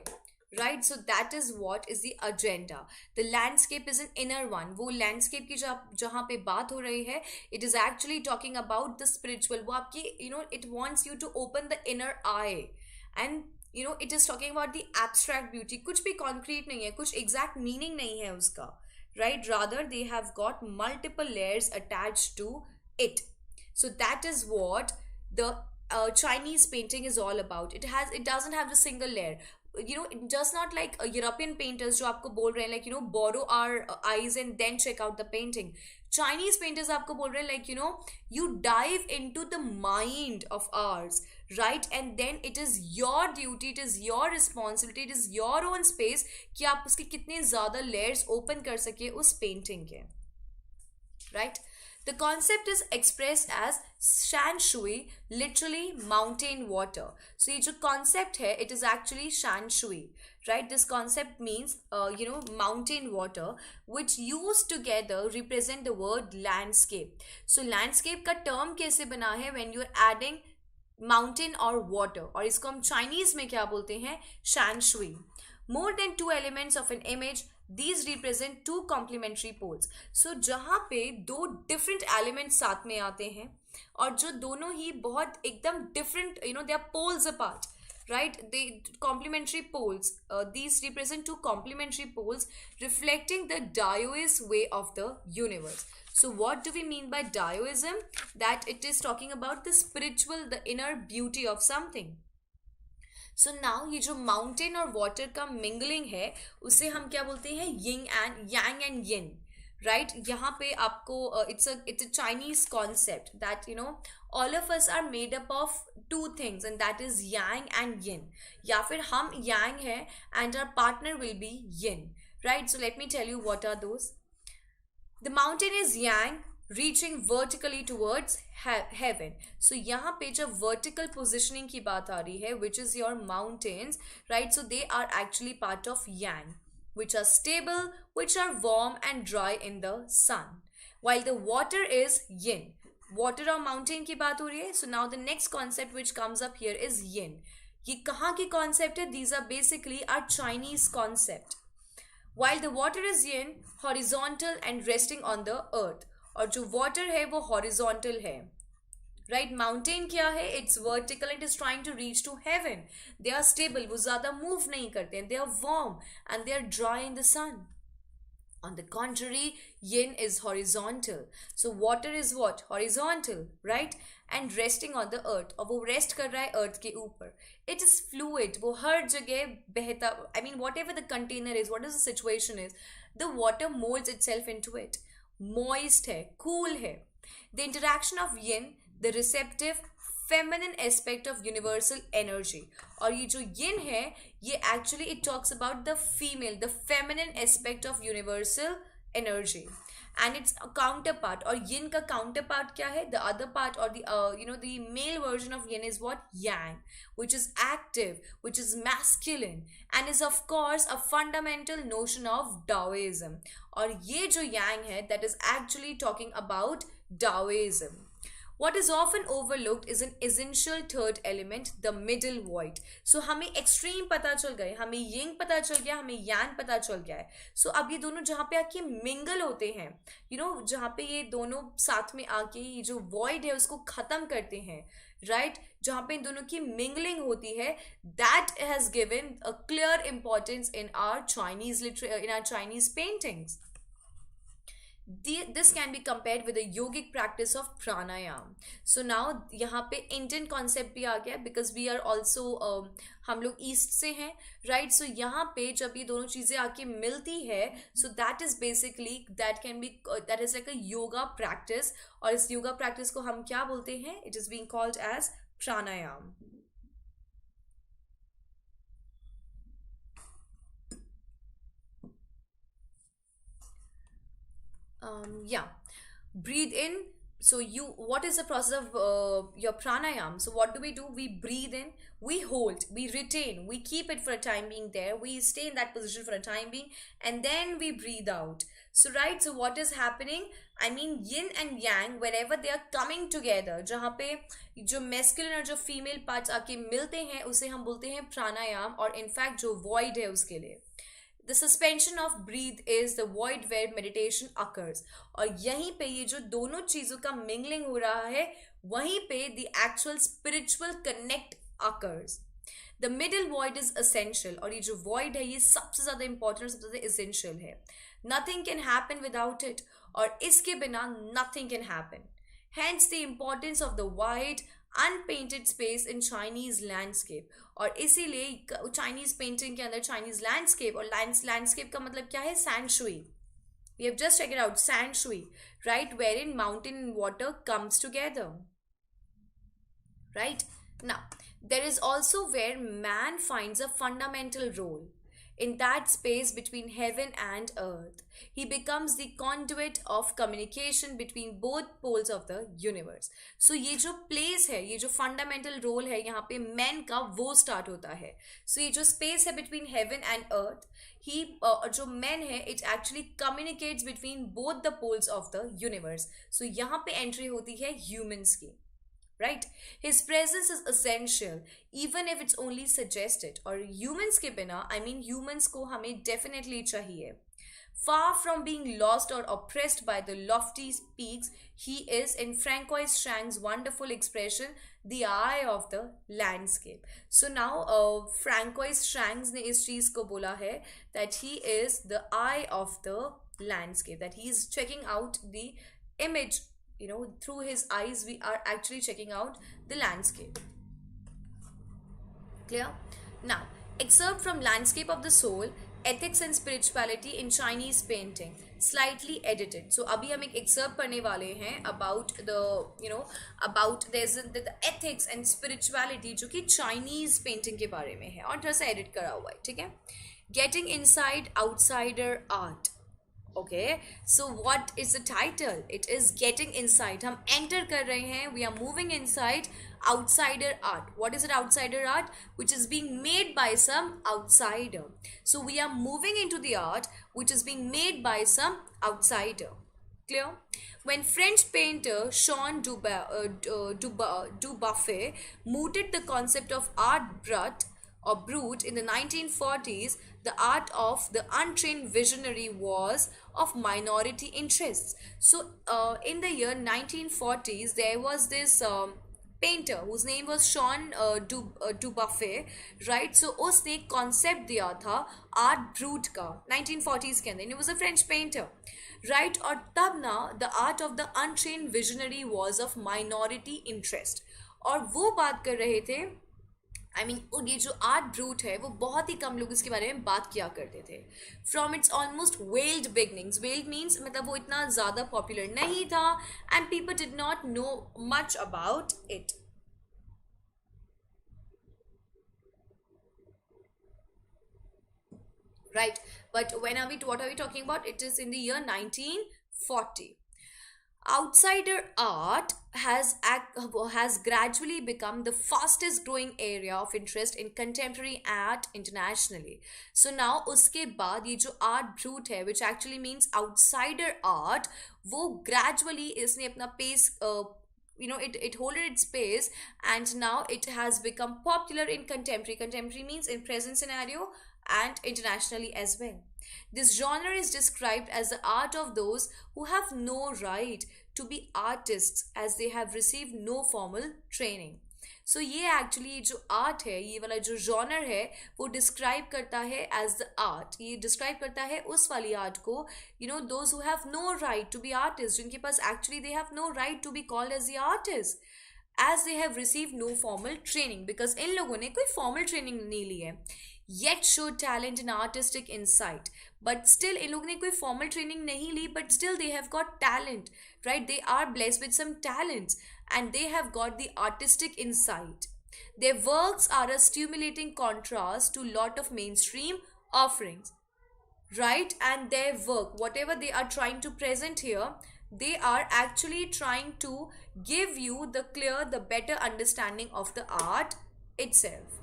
Right? So that is what is the agenda. The landscape is an inner one. वो landscape की जहाँ पे बात हो रही है, it is actually talking about the spiritual. वो आपकी, it wants you to open the inner eye. And it is talking about the abstract beauty. कुछ भी कॉन्क्रीट नहीं है, कुछ एग्जैक्ट मीनिंग नहीं है उसका, right? Rather they have got multiple layers attached to it. So that is what the Chinese painting is all about. It doesn't have a single layer. It does not like European painters जो आपको बोल रहे हैं like borrow our eyes and then check out the painting. Chinese painters आपको बोल रहे हैं like you dive into the mind of ours, right? And then it is your duty, it is your responsibility, it is your own space कि आप उसके कितने ज़्यादा layers open कर सके उस painting के, right? The concept is expressed as shan shui, literally mountain water. So ये जो concept है, it is actually shan shui, right? This concept means mountain water, which used together represent the word landscape. So landscape का term कैसे बना है when you are adding mountain or water, और इसको हम Chinese में क्या बोलते हैं? Shan shui. More than two elements of an image, these represent two complementary poles. So जहाँ पे दो different elements साथ में आते हैं और जो दोनों ही बहुत एकदम different, they are poles apart, right? They complementary poles. These represent two complementary poles reflecting the Daoist way of the universe. So what do we mean by Daoism? That it is talking about the spiritual, the inner beauty of something. So now ये जो mountain और water का mingling है उसे हम क्या बोलते हैं? Yang and yin, right? यहाँ पे आपको it's a Chinese concept that all of us are made up of two things and that is yang and yin, या फिर हम यांग है and our partner will be yin, right? So let me tell you what are those. The mountain is yang reaching vertically towards heaven. So यहाँ पे जब vertical positioning की बात आ रही है, which is your mountains, right? So they are actually part of yang, which are stable, which are warm and dry in the sun. While the water is yin. Water और mountain की बात हो रही है. So now the next concept which comes up here is yin. ये कहाँ की concept है? These are basically our Chinese concept. While the water is yin, horizontal and resting on the earth. और जो वाटर है वो हॉरिजॉन्टल है, right? Mountain क्या है? It's vertical, it is trying to reach to heaven. They are stable, वो ज्यादा move नहीं करते हैं. They are warm and they are dry in the sun. On the contrary, yin is horizontal. So water is what? Horizontal, right? And resting on the earth. और वो rest कर रहा है earth के ऊपर. It is fluid. वो हर जगह बहता. I mean, whatever the container is, whatever the situation is, the water molds itself into it. Moist है, cool है. The interaction of yin, the receptive feminine aspect of universal energy. और ये जो yin है, ये actually it talks about the female, the feminine aspect of universal energy. And its counterpart, और yin का counterpart क्या है? The other part or the male version of yin is what? Yang, which is active, which is masculine, and is of course a fundamental notion of Taoism. और ये जो yang है, that is actually talking about Taoism. What is often overlooked is an essential third element, the middle void. So हमें extreme पता चल गए, हमें yin पता चल गया, हमें yang पता चल गया है. So अब ये दोनों जहाँ पे आके mingle होते हैं, जहाँ पे ये दोनों साथ में आके ये जो void है उसको खत्म करते हैं, right? जहाँ पे इन दोनों की mingling होती है, that has given a clear importance in our Chinese paintings. This can be compared with the yogic practice of pranayam. So now यहाँ पे Indian concept भी आ गया because we are also हम लोग ईस्ट से हैं, right? So यहाँ पे जब ये दोनों चीज़ें आके मिलती है, so that is basically that is like a yoga practice. और इस yoga practice को हम क्या बोलते हैं? It is being called as pranayam. Breathe in. So what is the process of your pranayam? So what do? We breathe in, we hold, we retain, we keep it for a time being there, we stay in that position for a time being, and then we breathe out. So right, so what is happening? I mean, yin and yang, wherever they are coming together, जहाँ पे जो masculine और जो female parts आके मिलते हैं, उसे हम बोलते हैं pranayam. और in fact जो void है उसके लिए the suspension of breath is the void where meditation occurs. और यहीं पे ये जो दोनों चीजों का mingling हो रहा है, वहीं पे the actual spiritual connect occurs. The middle void is essential, और ये जो वॉइड है ये सबसे ज़्यादा इंपॉर्टेंट और सबसे ज़्यादा एसेंशियल है. Nothing can happen without it, और इसके बिना nothing can happen. Hence the importance of the wide unpainted space in Chinese landscape. और इसीलिए चाइनीज पेंटिंग के अंदर चाइनीज लैंडस्केप, और लैंडस्केप का मतलब क्या है? Sand Shuey. We have just checked it out, sand shui, right? Wherein mountain and water comes together, right? Now, there is also where man finds a fundamental role in that space between heaven and earth. He becomes the conduit of communication between both poles of the universe. So ये जो place है, ये जो fundamental role है यहाँ पे man का, वो start होता है. So ये जो space है between heaven and earth, he जो man है, it actually communicates between both the poles of the universe. So यहाँ पे entry होती है humans की. Right? His presence is essential, even if it's only suggested. और humans के बिना, I mean humans को हमें definitely चाहिए. Far from being lost or oppressed by the lofty peaks, he is, in Francois Strang's wonderful expression, the eye of the landscape. So now, Francois Strang ने इस चीज़ को बोला है that he is the eye of the landscape, that he is checking out the image. You know, through his eyes, we are actually checking out the landscape. Clear? Now, excerpt from Landscape of the Soul, Ethics and Spirituality in Chinese Painting, slightly edited. So, अभी हम एक excerpt पढ़ने वाले हैं about the, you know, about the ethics and spirituality जो कि Chinese painting के बारे में है, और थोड़ा सा edit करा हुआ है, ठीक है? Getting inside outsider art. Okay, so what is the title? It is Getting Inside. हम enter कर रहे हैं, we are moving inside outsider art. What is it, outsider art? Which is being made by some outsider. So we are moving into the art which is being made by some outsider. Clear? When French painter Jean Dubuffet mooted the concept of art brut in the 1940s, the art of the untrained visionary was of minority interests. So, in the year 1940s, there was this painter whose name was Jean Dubuffet, right? So, उसने एक concept दिया था art brut का 1940s के अंदर. And he was a French painter, right? और तब ना the art of the untrained visionary was of minority interest. और वो बात कर रहे थे, I mean, ये जो आर्ट ब्रूट है वो बहुत ही कम लोग इसके बारे में बात किया करते थे. From its almost weld beginnings. Weld means मतलब वो इतना ज़्यादा पॉपुलर नहीं था, and people did not know much about it. Right, but what are we talking about? It is in the year 1940. Outsider art has gradually become the fastest growing area of interest in contemporary art internationally. So now उसके बाद ये जो art brut है, which actually means outsider art, वो gradually इसने अपना pace you know, it holded its pace, and now it has become popular in contemporary. Contemporary means in present scenario and internationally as well. This genre is described as the art of those who have no right to be artists as they have received no formal training. So ये actually जो art है, ये वाला जो genre है, वो describe करता है as the art. ये describe करता है उस वाली art को, you know, those who have no right to be artists, जिनके पास actually they have no right to be called as the artists, as they have received no formal training, because इन लोगों ने कोई formal training नहीं ली है. Yet show talent and artistic insight, but still इन लोगों ने कोई formal training नहीं ली, but still they have got talent, right? They are blessed with some talents and they have got the artistic insight. Their works are a stimulating contrast to lot of mainstream offerings, right? And their work, whatever they are trying to present here, they are actually trying to give you the clear, the better understanding of the art itself.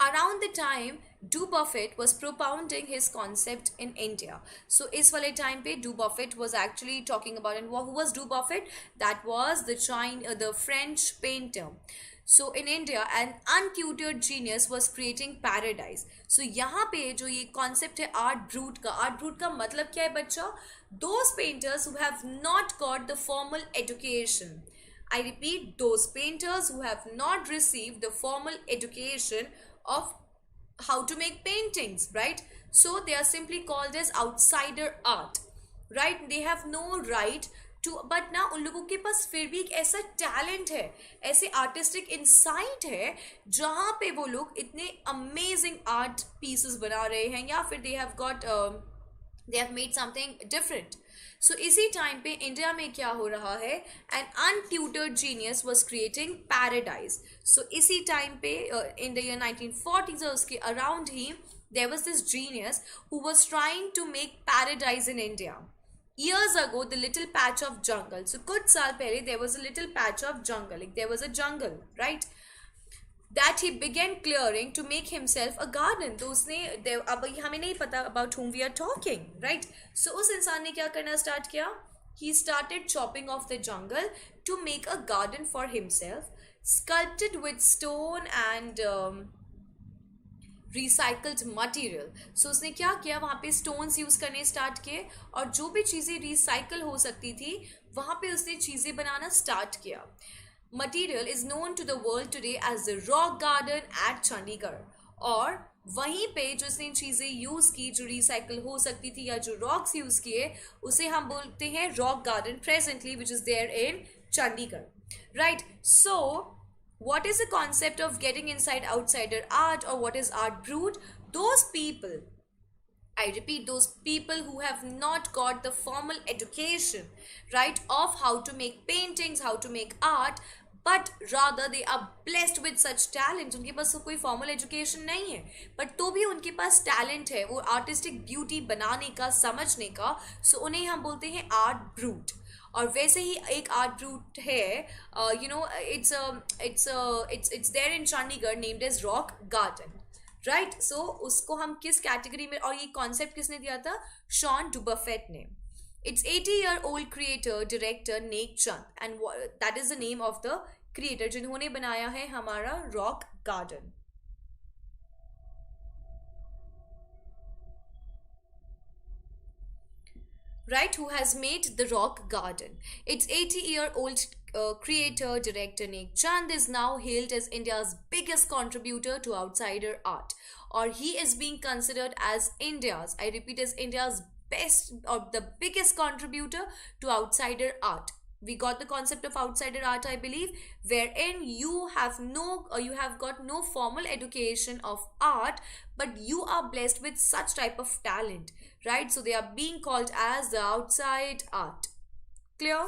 Around the time Dubuffet was propounding his concept in India. So इस वाले time पे Dubuffet was actually talking about, and who was Dubuffet? That was the French painter. So in India, an untutored genius was creating paradise. So यहाँ पे जो ये concept है art brute का मतलब क्या है बच्चा? Those painters who have not got the formal education. I repeat, those painters who have not received the formal education of how to make paintings, right? So they are simply called as outsider art, right? They have no right to, but ना उन लोगों के पास फिर भी एक ऐसा talent है, ऐसे आर्टिस्टिक इंसाइट है जहाँ पे वो लोग इतने अमेजिंग आर्ट पीसेस बना रहे हैं या फिर they have got they have made something different. So इसी टाइम पे इंडिया में क्या हो रहा है, an untutored genius was creating paradise. So इसी टाइम पे इन द ईयर 1940s और उसके अराउंड ही there was this genius who was trying to make paradise in India. Years ago, the little patch of jungle. So कुछ साल पहले there was a little patch of jungle. Like there was a jungle, right? That he began clearing to make himself a garden. तो उसने अब हमें नहीं पता about whom we are talking, right? So उस इंसान ने क्या करना start किया? He started chopping off the jungle to make a garden for himself, sculpted with stone and recycled material. So उसने क्या किया, वहाँ पे स्टोन्स यूज़ करने स्टार्ट किए और जो भी चीज़ें रिसाइकल हो सकती थी वहाँ पे उसने चीज़ें बनाना स्टार्ट किया. Material is known to the world today as the rock garden at Chandigarh. और वहीं पे जो उसने चीज़ें यूज़ की जो रिसाइकल हो सकती थी या जो रॉक्स यूज़ किए उसे हम बोलते हैं rock garden presently which is there in Chandigarh, right? So what is the concept of getting inside outsider art, or what is art brute? Those people, I repeat, those people who have not got the formal education, right, of how to make paintings, how to make art, but rather they are blessed with such talent. उनके पास कोई formal education नहीं है, but तो भी उनके पास talent है वो artistic beauty बनाने का, समझने का. So उन्हें हम बोलते हैं art brute. और वैसे ही एक आर्ट ब्रूट है, you know, it's there in Chandigarh named as rock garden, right? So उसको हम किस कैटेगरी में, और ये कॉन्सेप्ट किसने दिया था? शॉन डुबफेट ने. It's 80-year-old creator director neck Chand, and that is the name of the creator जिन्होंने बनाया है हमारा rock garden. Right, who has made the rock garden. Its 80-year-old creator director Nek Chand is now hailed as India's biggest contributor to outsider art, or he is being considered as India's, I repeat, as India's best or the biggest contributor to outsider art. We got the concept of outsider art, I believe, wherein you have got no formal education of art, but you are blessed with such type of talent, right? So they are being called as the outside art. Clear?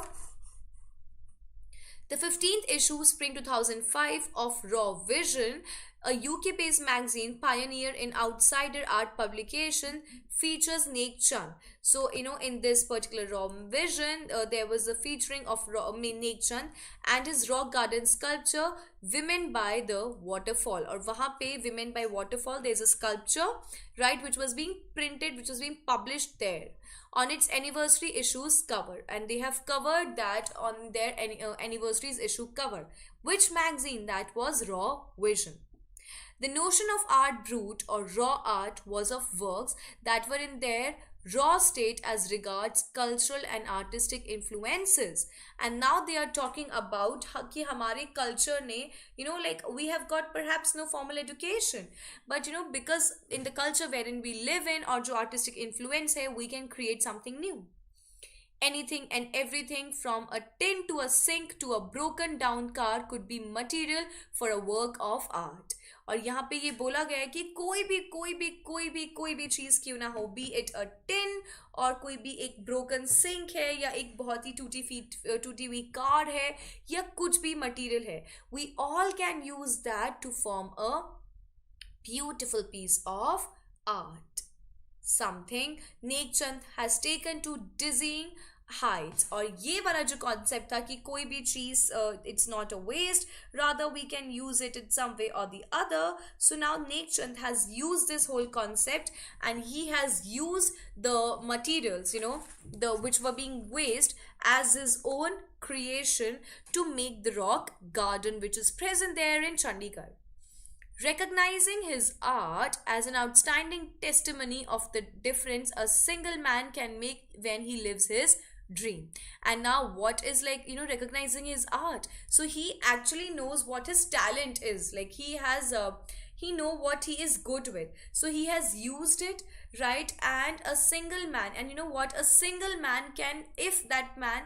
The 15th issue, spring 2005, of Raw Vision, a UK-based magazine pioneer in outsider art publication, features Nek Chand. So, you know, in this particular Raw Vision, there was a featuring of Nek Chand and his rock garden sculpture, Women by the Waterfall. Or wahan pe Women by Waterfall, there's a sculpture, right, which was being printed, which was being published there on its anniversary issues cover, and they have covered that on their anniversaries issue cover. Which magazine? That was Raw Vision. The notion of art brute or raw art was of works that were in their raw state as regards cultural and artistic influences. And now they are talking about कि हमारे culture ने, you know, like we have got perhaps no formal education, but you know, because in the culture wherein we live in or जो artistic influence है, we can create something new. Anything and everything from a tin to a sink to a broken down car could be material for a work of art. और यहाँ पे ये बोला गया है कि कोई भी चीज़ क्यों ना हो, बी इट अ टिन और कोई भी एक ब्रोकन सिंक है या एक बहुत ही टूटी हुई कार है या कुछ भी मटेरियल है, we all can use that to form a beautiful piece of art. Something Nek Chand has taken to dizzying heights, और ये वाला जो कॉन्सेप्ट था कि कोई भी चीज it's not a waste, rather we can use it in some way or the other. So now Nek Chand has used this whole concept, and he has used the materials, the which were being waste, as his own creation to make the rock garden which is present there in Chandigarh. Recognizing his art as an outstanding testimony of the difference a single man can make when he lives his dream. And now what is, like, recognizing his art, so he actually knows what his talent is, like he has he know what he is good with, so he has used it, right? And a single man, and you know what, a single man can, if that man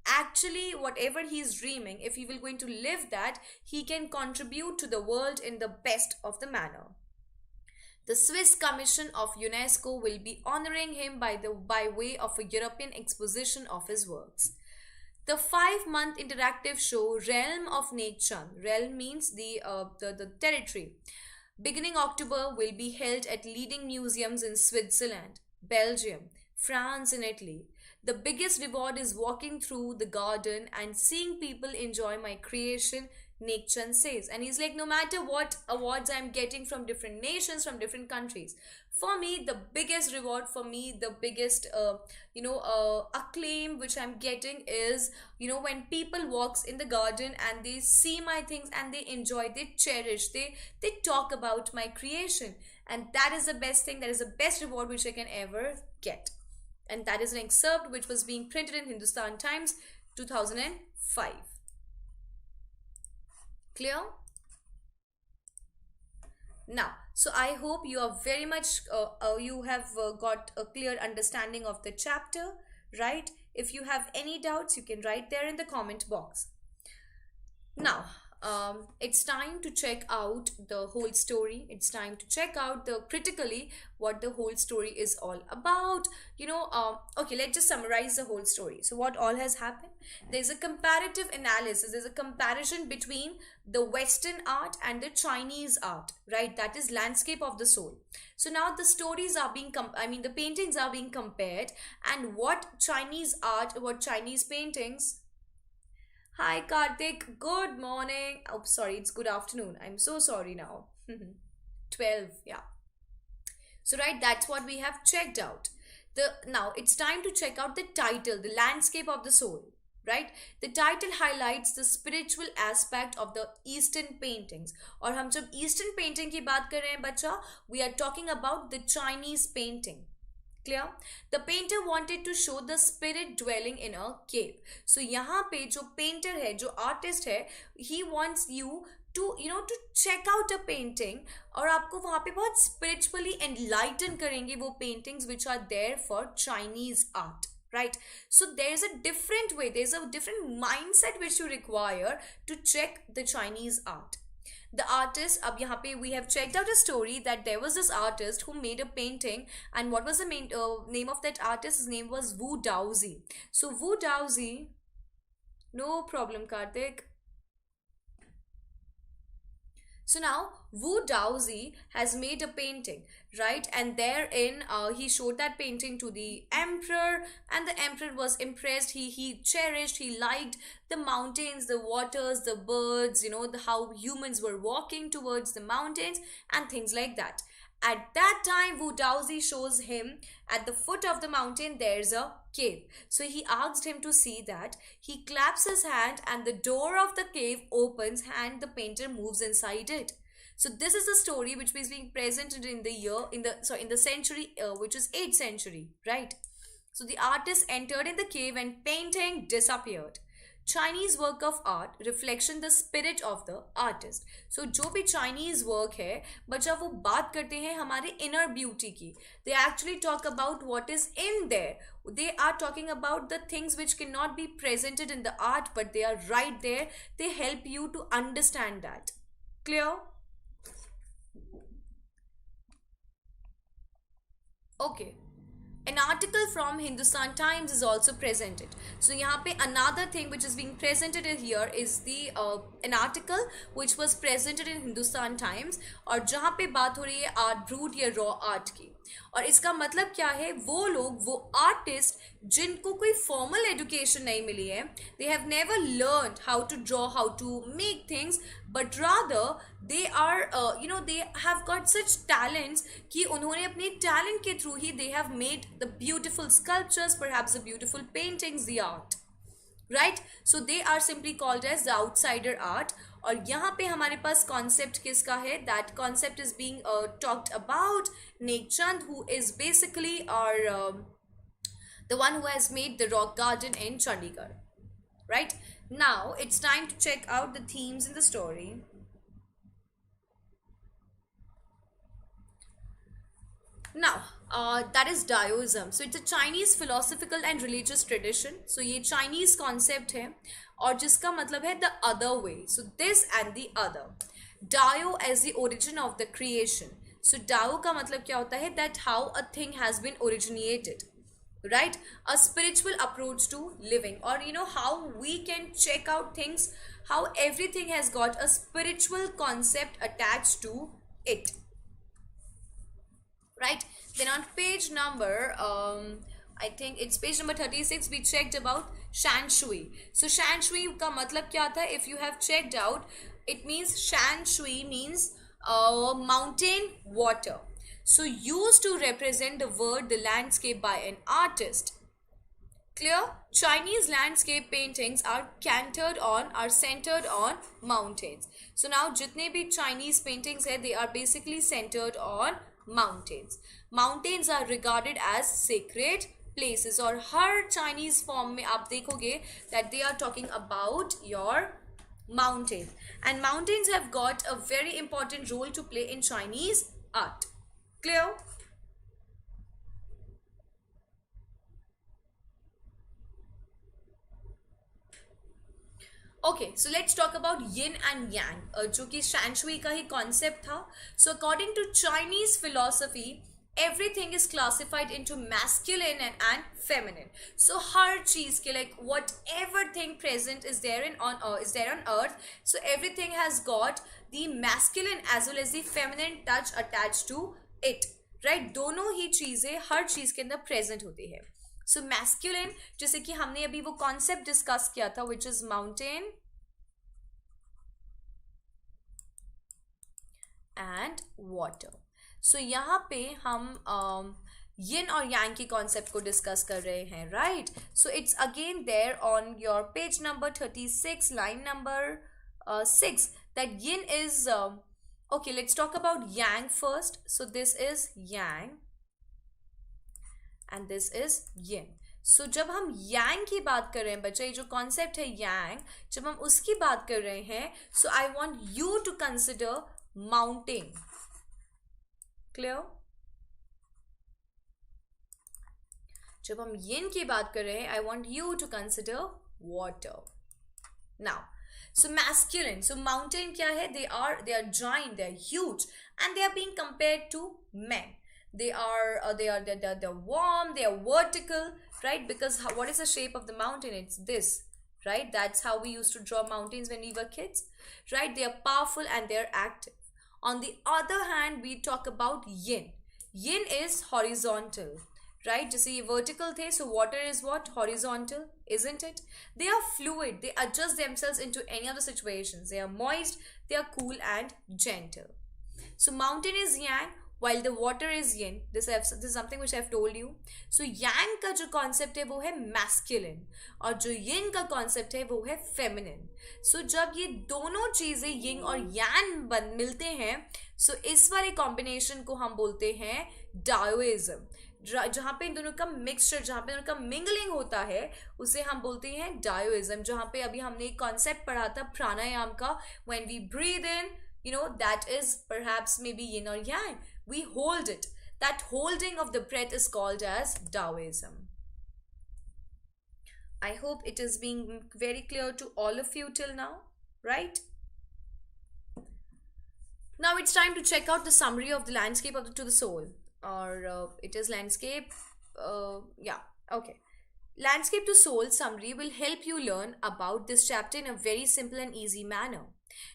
actually whatever he is dreaming, if he will going to live that, he can contribute to the world in the best of the manner. The Swiss Commission of UNESCO will be honoring him by way of a European exposition of his works. The 5-month interactive show Realm of Nek Chand, realm means the territory, beginning October, will be held at leading museums in Switzerland, Belgium, France, and Italy. The biggest reward is walking through the garden and seeing people enjoy my creation, Nek Chand says. And he's like, no matter what awards I'm getting from different nations, from different countries, for me, the biggest reward, for me, the biggest, acclaim which I'm getting is, when people walks in the garden and they see my things and they enjoy, they cherish, they talk about my creation. And that is the best thing, that is the best reward which I can ever get. And that is an excerpt which was being printed in Hindustan Times 2005. Clear? Now, so I hope you are very much, you have got a clear understanding of the chapter, right? If you have any doubts, you can write there in the comment box. Now, it's time to check out the whole story. It's time to check out critically what the whole story is all about. Okay, let's just summarize the whole story. So what all has happened? There's a comparative analysis. There's a comparison between the Western art and the Chinese art, right? That is landscape of the soul. So now the stories are being, the paintings are being compared, and what Chinese art, what Chinese paintings. Hi Karthik, good morning. Oh, sorry, it's good afternoon. I'm so sorry now. 12, yeah. So, right, that's what we have checked out. Now, it's time to check out the title, The Landscape of the Soul, right? The title highlights the spiritual aspect of the Eastern paintings. और हम जब Eastern painting की बात कर रहे हैं बच्चा, we are talking about the Chinese painting. Clear? The painter wanted to show the spirit dwelling in a cave. So यहाँ पे जो painter है, जो artist है, he wants you to to check out a painting, और आपको वहाँ पे बहुत spiritually enlighten करेंगे वो paintings which are there for Chinese art. Right? So there's a different way, there's a different mindset which you require to check the Chinese art. The artist, ab yahan pe we have checked out a story that there was this artist who made a painting, and what was the name of that artist? His name was Wu Daozi. So Wu Daozi, no problem Karthik. So now Wu Daozi has made a painting, right? And therein he showed that painting to the emperor, and the emperor was impressed. He cherished, he liked the mountains, the waters, the birds, how humans were walking towards the mountains and things like that. At that time, Wu Daozi shows him at the foot of the mountain there's a cave. So he asked him to see that. He claps his hand and the door of the cave opens and the painter moves inside it. So this is the story which was being presented in the century, which is 8th century, right? So the artist entered in the cave and painting disappeared. Chinese work of art reflection the spirit of the artist. So जो भी Chinese work है, बच्चा वो बात करते हैं हमारे inner beauty की. They actually talk about what is in there. They are talking about the things which cannot be presented in the art, but they are right there. They help you to understand that. Clear? Okay. An article from Hindustan Times is also presented. So यहाँ पे another thing which is being presented here is an article which was presented in Hindustan Times, और जहाँ पे बात हो रही है art brut या raw art की. और इसका मतलब क्या है, वो लोग, वो आर्टिस्ट जिनको कोई फॉर्मल एजुकेशन नहीं मिली है, they have never learned how to draw, how to make things, but rather they are they have got such talents कि उन्होंने अपने टैलेंट के थ्रू ही they have made the beautiful sculptures, perhaps the beautiful paintings, the art, right. So they are simply called as the outsider art. और यहाँ पे हमारे पास कॉन्सेप्ट किसका है, that concept is being talked about Nek Chand, who is basically और the one who has made the rock garden in Chandigarh, right? Now it's time to check out the themes in the story. Now that is Daoism. So it's a Chinese philosophical and religious tradition. So ये Chinese concept है और जिसका मतलब है the other way. So this and the other. Dao as the origin of the creation. So Dao का मतलब क्या होता है, that how a thing has been originated, right? A spiritual approach to living, or how we can check out things, how everything has got a spiritual concept attached to it, right? Then on page number I think it's page number 36, we checked about shan shui. So shan shui ka matlab kya tha, if you have checked out, it means shan shui means mountain water. So used to represent the word, the landscape by an artist. Clear? Chinese landscape paintings are centered on mountains. So now jitne bhi Chinese paintings hai, they are basically centered on mountains. Mountains are regarded as sacred places. और हर Chinese form में आप देखोगे that they are talking about your mountain. And mountains have got a very important role to play in Chinese art. Clear? Okay, so let's talk about yin and yang, जो कि shan shui का ही concept था. So according to Chinese philosophy, everything is classified into masculine and feminine. So हर चीज के, like whatever thing present is there on earth, so everything has got the masculine as well as the feminine touch attached to it, right? दोनों ही चीजें हर चीज के अंदर present होती है. So masculine, जैसे कि हमने अभी वो concept discuss किया था, which is mountain and water. So यहाँ पे हम yin और yang की concept को discuss कर रहे हैं, right? So it's again there on your page number 36, line number 6, that yin is okay, let's talk about yang first. So this is yang and this is yin. So जब हम yang की बात कर रहे हैं बच्चा, ये जो concept है yang, जब हम उसकी बात कर रहे हैं, so I want you to consider mountain. Clear? जब हम yin की बात कर रहे हैं, I want you to consider water. Now, so masculine, so mountain क्या है? They are giant, they are huge, and they are being compared to men. They're warm, they are vertical, right? Because what is the shape of the mountain? It's this, right? That's how we used to draw mountains when we were kids, right? They are powerful and they are active. On the other hand, we talk about yin. Yin is horizontal, right? जैसे ये vertical थे, so water is what? Horizontal, isn't it? They are fluid. They adjust themselves into any other situations. They are moist, they are cool and gentle. So mountain is yang, while the water is yin. This is something which I have told you. So yang का जो concept है वो है masculine, और जो yin का concept है वो है feminine. So जब ये दोनों चीजें yin और yang मिलते हैं, so इस वाले combination को हम बोलते हैं Daoism. जहाँ पे इन दोनों का मिक्सचर, जहाँ पे दोनों का मिंगलिंग होता है, उसे हम बोलते हैं Daoism. जहाँ पे अभी हमने एक concept पढ़ा था प्राणायाम का, when we breathe in, that is perhaps maybe yin or yang. We hold it. That holding of the breath is called as Daoism. I hope it is being very clear to all of you till now, right? Now it's time to check out the summary of the landscape to the soul. Or it is landscape, yeah, okay. Landscape to soul summary will help you learn about this chapter in a very simple and easy manner.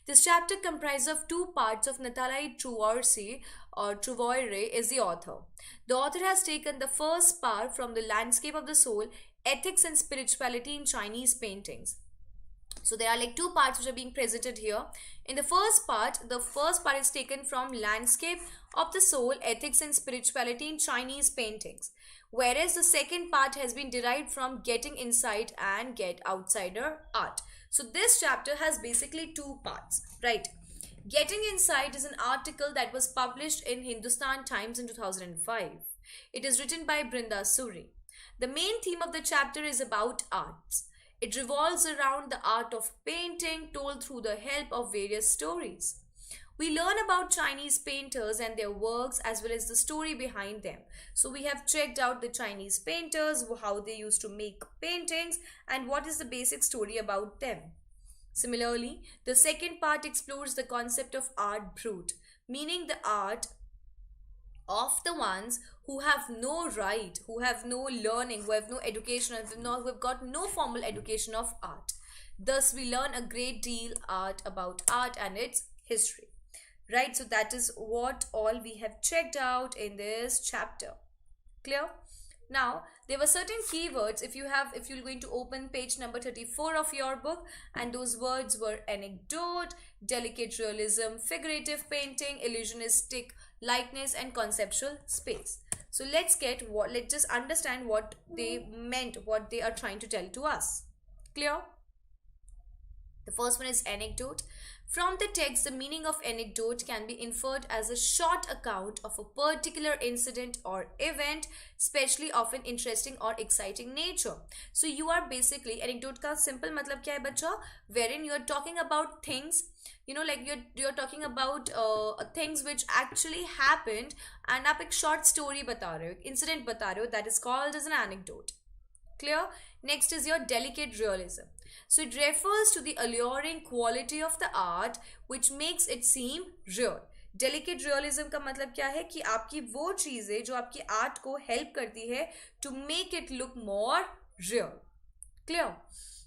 This chapter comprises of two parts of Nathalie Trouvaire or Trouvaire is the author. The author has taken the first part from the landscape of the soul, ethics and spirituality in Chinese paintings. So there are like two parts which are being presented here. In the first part is taken from landscape of the soul, ethics and spirituality in Chinese paintings. Whereas the second part has been derived from getting inside and get outsider art. So this chapter has basically two parts, right? Getting Inside is an article that was published in Hindustan Times in 2005. It is written by Brinda Suri. The main theme of the chapter is about arts. It revolves around the art of painting told through the help of various stories. We learn about Chinese painters and their works as well as the story behind them. So we have checked out the Chinese painters, how they used to make paintings and what is the basic story about them. Similarly, the second part explores the concept of art brut, meaning the art of the ones who have no right, who have no learning, who have no education, who have got no formal education of art. Thus, we learn a great deal about art and its history. Right, so that is what all we have checked out in this chapter. Clear? Now, there were certain keywords if you're going to open page number 34 of your book, and those words were anecdote, delicate realism, figurative painting, illusionistic likeness, and conceptual space. So let's just understand what they meant, what they are trying to tell to us. Clear? The first one is anecdote. From the text, the meaning of anecdote can be inferred as a short account of a particular incident or event, especially of an interesting or exciting nature. So you are basically, anecdote का simple मतलब क्या है बच्चा? Wherein you are talking about things, like you're talking about things which actually happened, and आप एक short story बता रहे हो, incident बता रहे हो, that is called as an anecdote. Clear? Next is your delicate realism. So it refers to the alluring quality of the art which makes it seem real. Delicate realism का मतलब क्या है कि आपकी वो चीज़ें जो आपकी आर्ट को हेल्प करती है to make it look more real. Clear?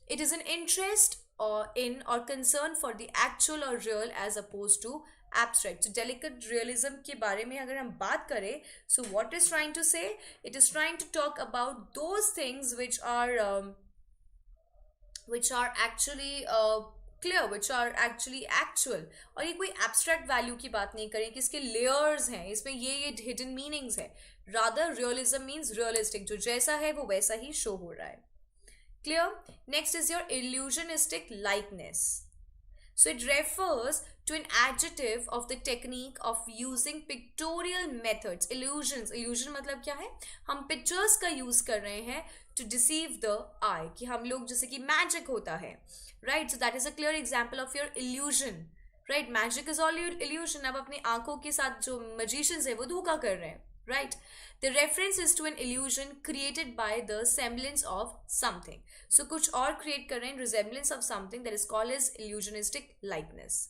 It is an interest in or concern for the actual or real as opposed to abstract. So delicate realism के बारे में अगर हम बात करें, so what is trying to say? It is trying to talk about those things which are actually clear, which are actually actual. और ये कोई abstract value की बात नहीं करें कि इसके layers हैं, इसमें ये hidden meanings है. Rather, realism means realistic. जो जैसा है वो वैसा ही show हो रहा है. Clear? Next is your illusionistic likeness. So it refers to an adjective of the technique of using pictorial methods. Illusion मतलब क्या है? हम pictures का use कर रहे हैं to deceive the eye. कि हम लोग जैसे कि magic होता है. Right? So that is a clear example of your illusion. Right? Magic is all your illusion. अब अपनी आंखों के साथ जो magicians है वो धोखा कर रहे हैं. Right? The reference is to an illusion created by the semblance of something. So कुछ और create कर रहे हैं resemblance of something, that is called as illusionistic likeness.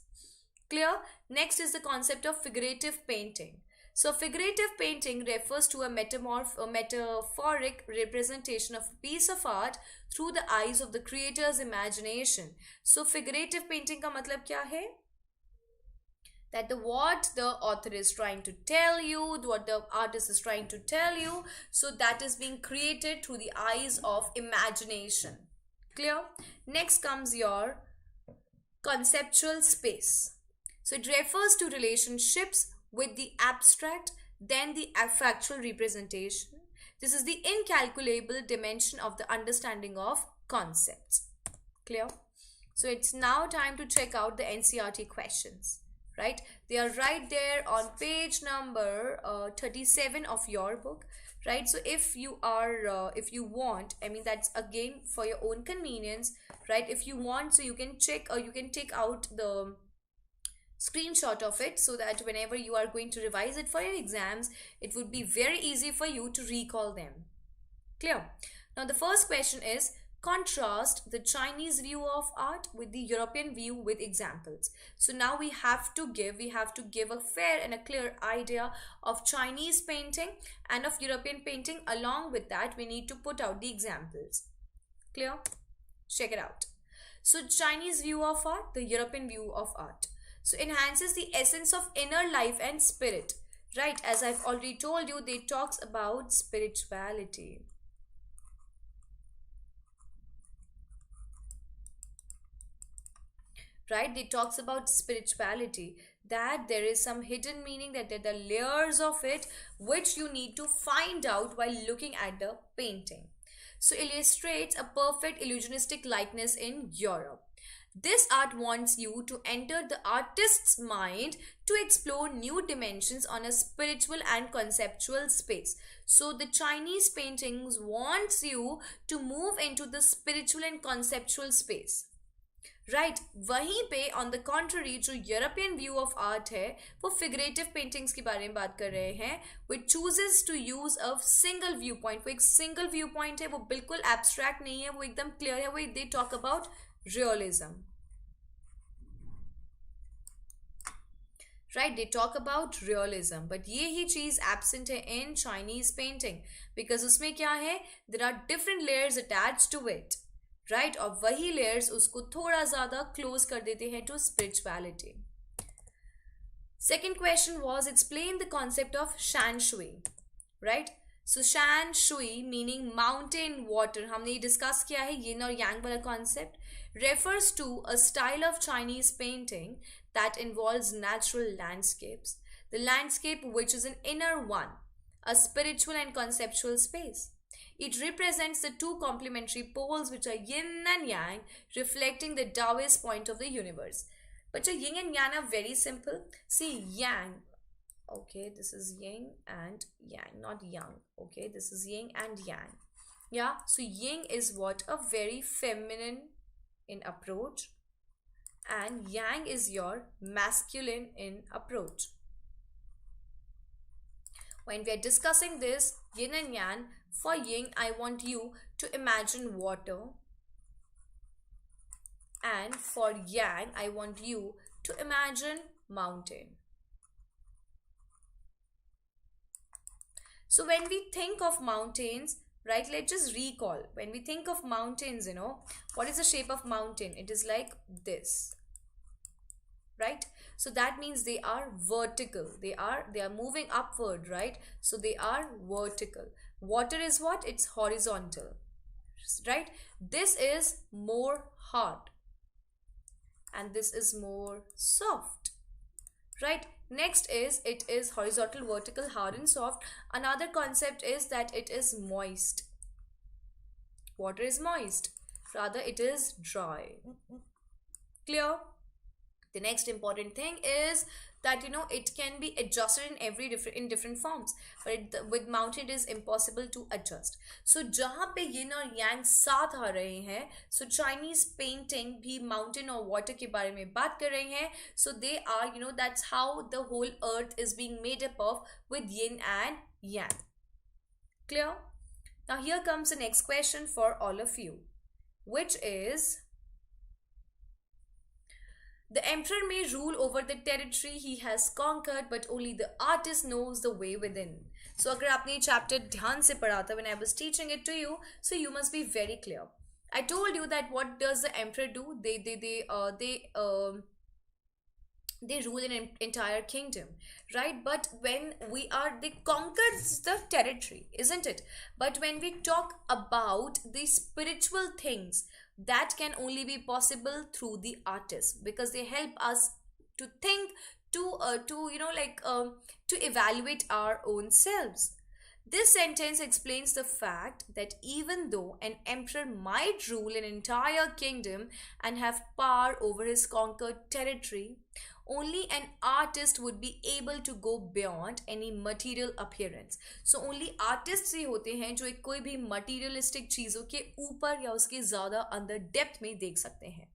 Clear? Next is the concept of figurative painting. So figurative painting refers to a metaphoric representation of a piece of art through the eyes of the creator's imagination. So figurative painting का मतलब क्या है? That what the author is trying to tell you, what the artist is trying to tell you, so that is being created through the eyes of imagination. Clear? Next comes your conceptual space. So it refers to relationships with the abstract, then the factual representation. This is the incalculable dimension of the understanding of concepts. Clear? So it's now time to check out the NCERT questions. Right, they are right there on page number 37 of your book. Right, so if you want, I mean that's again for your own convenience. Right, if you want, so you can check or you can take out the screenshot of it so that whenever you are going to revise it for your exams, it would be very easy for you to recall them. Clear? Now the first question is, contrast the Chinese view of art with the European view with examples. So now we have to give a fair and a clear idea of Chinese painting and of European painting. Along with that, we need to put out the examples. Clear? Check it out. So Chinese view of art, the European view of art. So enhances the essence of inner life and spirit. Right, as I've already told you, they talks about spirituality. Right, they talks about spirituality, that there is some hidden meaning, that there are layers of it which you need to find out while looking at the painting. So illustrates a perfect illusionistic likeness in Europe. This art wants you to enter the artist's mind to explore new dimensions on a spiritual and conceptual space. So the Chinese paintings wants you to move into the spiritual and conceptual space. Right वहीं पे on the contrary जो European view of art है वो figurative paintings के बारे में बात कर रहे हैं which chooses to use a single view point. वो एक सिंगल व्यू पॉइंट है, वो बिल्कुल एब्स्ट्रैक्ट नहीं है, वो एकदम क्लियर है. वो they talk about realism. Right, they talk about realism. But ये ही चीज एब्सेंट है इन चाइनीज पेंटिंग, बिकॉज उसमें क्या है, there are different layers attach to it. Right, और वही लेयर्स उसको थोड़ा ज्यादा क्लोज कर देते हैं to spirituality. Second question was explain the concept of shan shui. Right, so shan shui meaning mountain water. हमने ये डिस्कस किया है, यिन और यांग वाला concept. Refers to a style of Chinese painting that involves natural landscapes. The landscape which is an inner one, a spiritual and conceptual space. It represents the two complementary poles which are yin and yang, reflecting the Taoist point of the universe. But yin and yang are very simple. See, yang. Okay, this is yin and yang, not yang. Okay, this is yin and yang. Yeah, so yin is what? A very feminine in approach. And yang is your masculine in approach. When we are discussing this yin and yang, for yin I want you to imagine water, and for yang I want you to imagine mountain. So when we think of mountains, right, let's just recall. When we think of mountains, you know, what is the shape of mountain? It is like this, right? So that means they are vertical. They are moving upward, right? So they are vertical. Water is what? It's horizontal, right? This is more hard and this is more soft, right? Next is, it is horizontal, vertical, hard and soft. Another concept is that it is moist. Water is moist, rather it is dry. Clear? The next important thing is that, you know, it can be adjusted in different forms, but with mountain it is impossible to adjust. So जहाँ पे yin और yang साथ आ रहे हैं, so Chinese painting भी mountain और water के बारे में बात कर रहे हैं. So they are, you know, that's how the whole earth is being made up of, with yin and yang. Clear? Now here comes the next question for all of you, which is, the emperor may rule over the territory he has conquered, but only the artist knows the way within. So अगर आपने chapter ध्यान से पढ़ा था when I was teaching it to you, so you must be very clear. I told you that what does the emperor do? They rule an entire kingdom, right? But when they conquers the territory, isn't it? But when we talk about the spiritual things, that can only be possible through the artists, because they help us to think, to evaluate our own selves. This sentence explains the fact that even though an emperor might rule an entire kingdom and have power over his conquered territory, only an artist would be able to go beyond any material appearance. So only artists ही होते हैं जो एक कोई भी materialistic चीज़ों के ऊपर या उसके ज़्यादा अंदर depth में देख सकते हैं.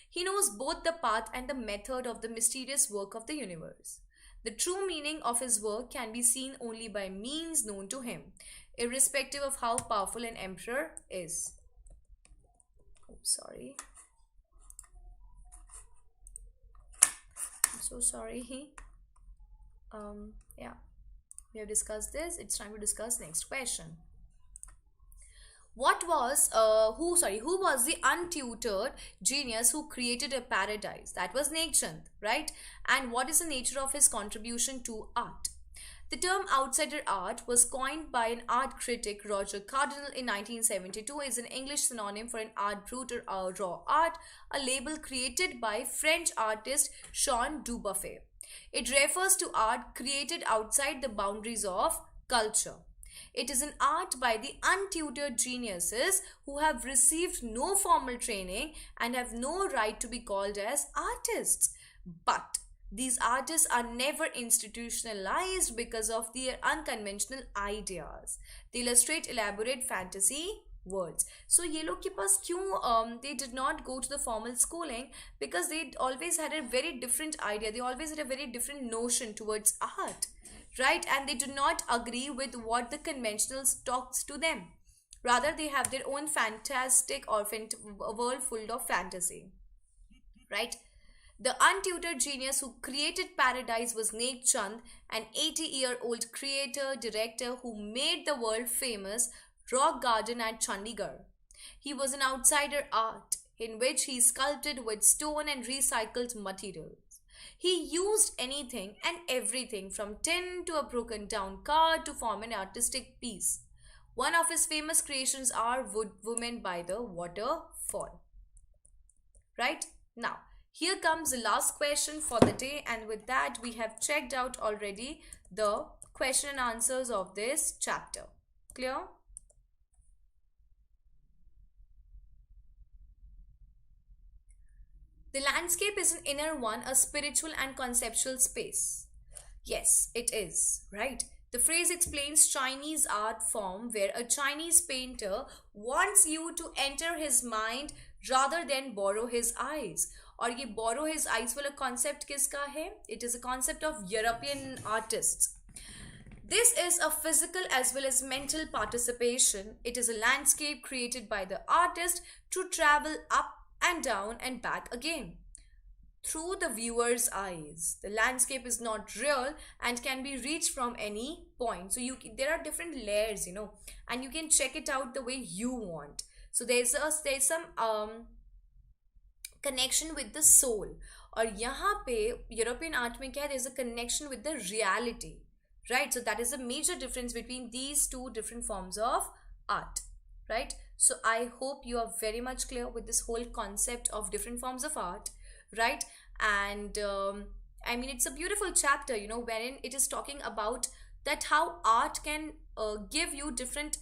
He knows both the path and the method of the mysterious work of the universe. The true meaning of his work can be seen only by means known to him, irrespective of how powerful an emperor is. Oh, sorry. So sorry. Yeah, we have discussed this. It's time to discuss next question. Who was the untutored genius who created a paradise? That was Chand, right? And what is the nature of his contribution to art? The term outsider art was coined by an art critic, Roger Cardinal, in 1972. Is an English synonym for an art brut or raw art, a label created by French artist Jean Dubuffet. It refers to art created outside the boundaries of culture. It is an art by the untutored geniuses who have received no formal training and have no right to be called as artists. But these artists are never institutionalized because of their unconventional ideas. They illustrate elaborate fantasy worlds. So ये लोग के पास क्यों they did not go to the formal schooling, because they always had a very different idea. They always had a very different notion towards art, right? And they do not agree with what the conventionals talks to them. Rather, they have their own fantastic or world full of fantasy, right? The untutored genius who created Paradise was Chand, an 80-year-old creator director who made the world famous Rock Garden at Chandigarh. He was an outsider art in which he sculpted with stone and recycled materials. He used anything and everything from tin to a broken down car to form an artistic piece. One of his famous creations are Women by the Waterfall. Right? Now, here comes the last question for the day, and with that we have checked out already the question and answers of this chapter. Clear? The landscape is an inner one, a spiritual and conceptual space. Yes, it is, right? The phrase explains Chinese art form where a Chinese painter wants you to enter his mind rather than borrow his eyes. और ये borrow his eyes वाला concept किसका है? It is a concept of European artists. This is a physical as well as mental participation. It is a landscape created by the artist to travel up and down and back again through the viewer's eyes. The landscape is not real and can be reached from any point. So there are different layers, and you can check it out the way you want. So there's some connection with the soul. और यहाँ पे European art में क्या है? There's a connection with the reality, right? So that is a major difference between these two different forms of art, right? So I hope you are very much clear with this whole concept of different forms of art, right? And I mean, it's a beautiful chapter, wherein it is talking about that how art can give you different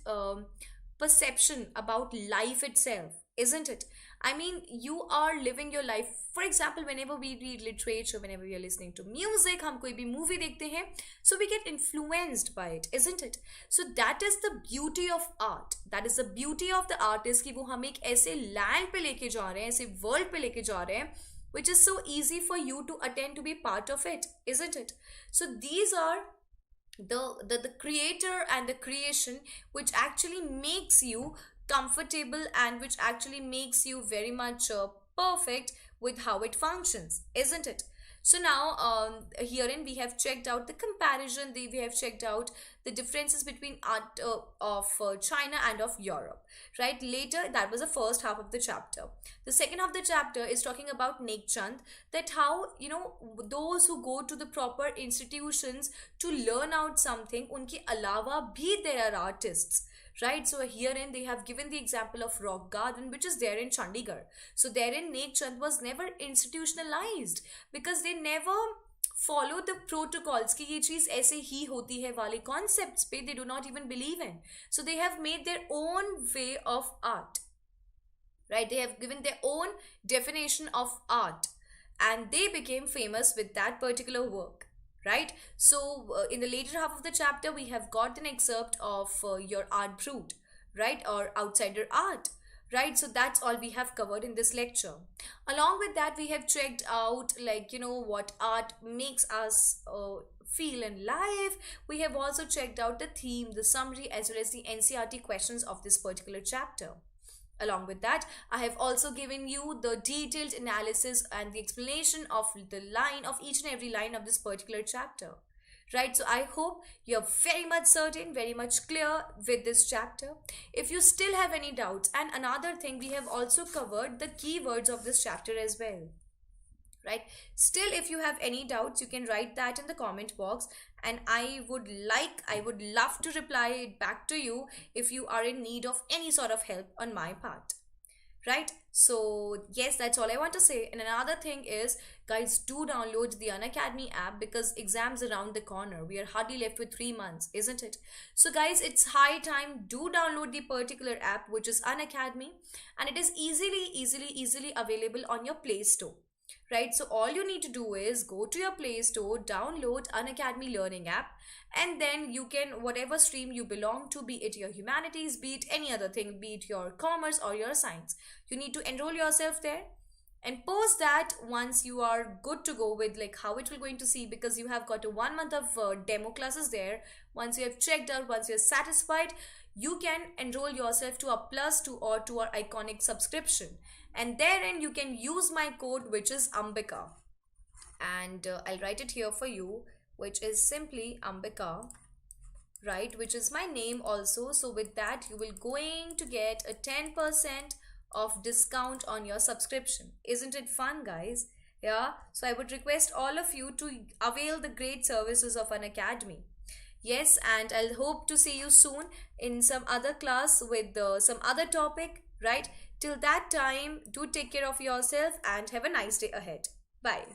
perception about life itself, isn't it? I mean, you are living your life. For example, whenever we read literature, whenever we are listening to music, हम कोई भी movie देखते हैं, so we get influenced by it, isn't it? So that is the beauty of art. That is the beauty of the artist कि वो हम एक ऐसे land पे लेके जा रहे हैं, ऐसे world पे लेके जा रहे हैं, which is so easy for you to attend to be part of it, isn't it? So these are the creator and the creation which actually makes you comfortable and which actually makes you very much perfect with how it functions, isn't it? So now herein we have checked out the comparison, we have checked out the differences between art of China and of Europe, right? Later, that was the first half of the chapter. The second half of the chapter is talking about Chand, that how, those who go to the proper institutions to learn out something, unke alawa bhi there are artists. Right, so herein they have given the example of Rock Garden, which is there in Chandigarh. So therein Chand was never institutionalized because they never follow the protocols कि ये चीज ऐसे ही होती है वाले concepts पे they do not even believe in. So they have made their own way of art. Right, they have given their own definition of art and they became famous with that particular work. Right, so in the later half of the chapter we have got an excerpt of your art brut, right, or outsider art, right? So that's all we have covered in this lecture. Along with that, we have checked out what art makes us feel in life. We have also checked out the theme, the summary, as well as the NCERT questions of this particular chapter. Along with that, I have also given you the detailed analysis and the explanation of the line of each and every line of this particular chapter. right? So I hope you're very much certain, very much clear with this chapter. If you still have any doubts, and another thing, we have also covered the keywords of this chapter as well, right? Still, if you have any doubts, you can write that in the comment box, and I would love to reply it back to you if you are in need of any sort of help on my part, right? So yes, that's all I want to say. And another thing is, guys, do download the Unacademy app because exams around the corner. We are hardly left with 3 months, isn't it? So guys, it's high time. Do download the particular app, which is Unacademy, and it is easily available on your Play Store, right? So all you need to do is go to your Play Store, download Unacademy learning app, and then you can, whatever stream you belong to, be it your humanities, be it any other thing, be it your commerce or your science, you need to enroll yourself there. And post that, once you are good to go with like how it will going to see, because you have got a 1 month of demo classes there. Once you have checked out, once you're satisfied, you can enroll yourself to a plus two or to our iconic subscription, and therein you can use my code, which is Ambika, and I'll write it here for you, which is simply Ambika, right, which is my name also. So with that, you will going to get a 10% of discount on your subscription. Isn't it fun, guys? Yeah, so I would request all of you to avail the great services of Unacademy. Yes, and I'll hope to see you soon in some other class with some other topic, right? Till that time, do take care of yourself and have a nice day ahead. Bye.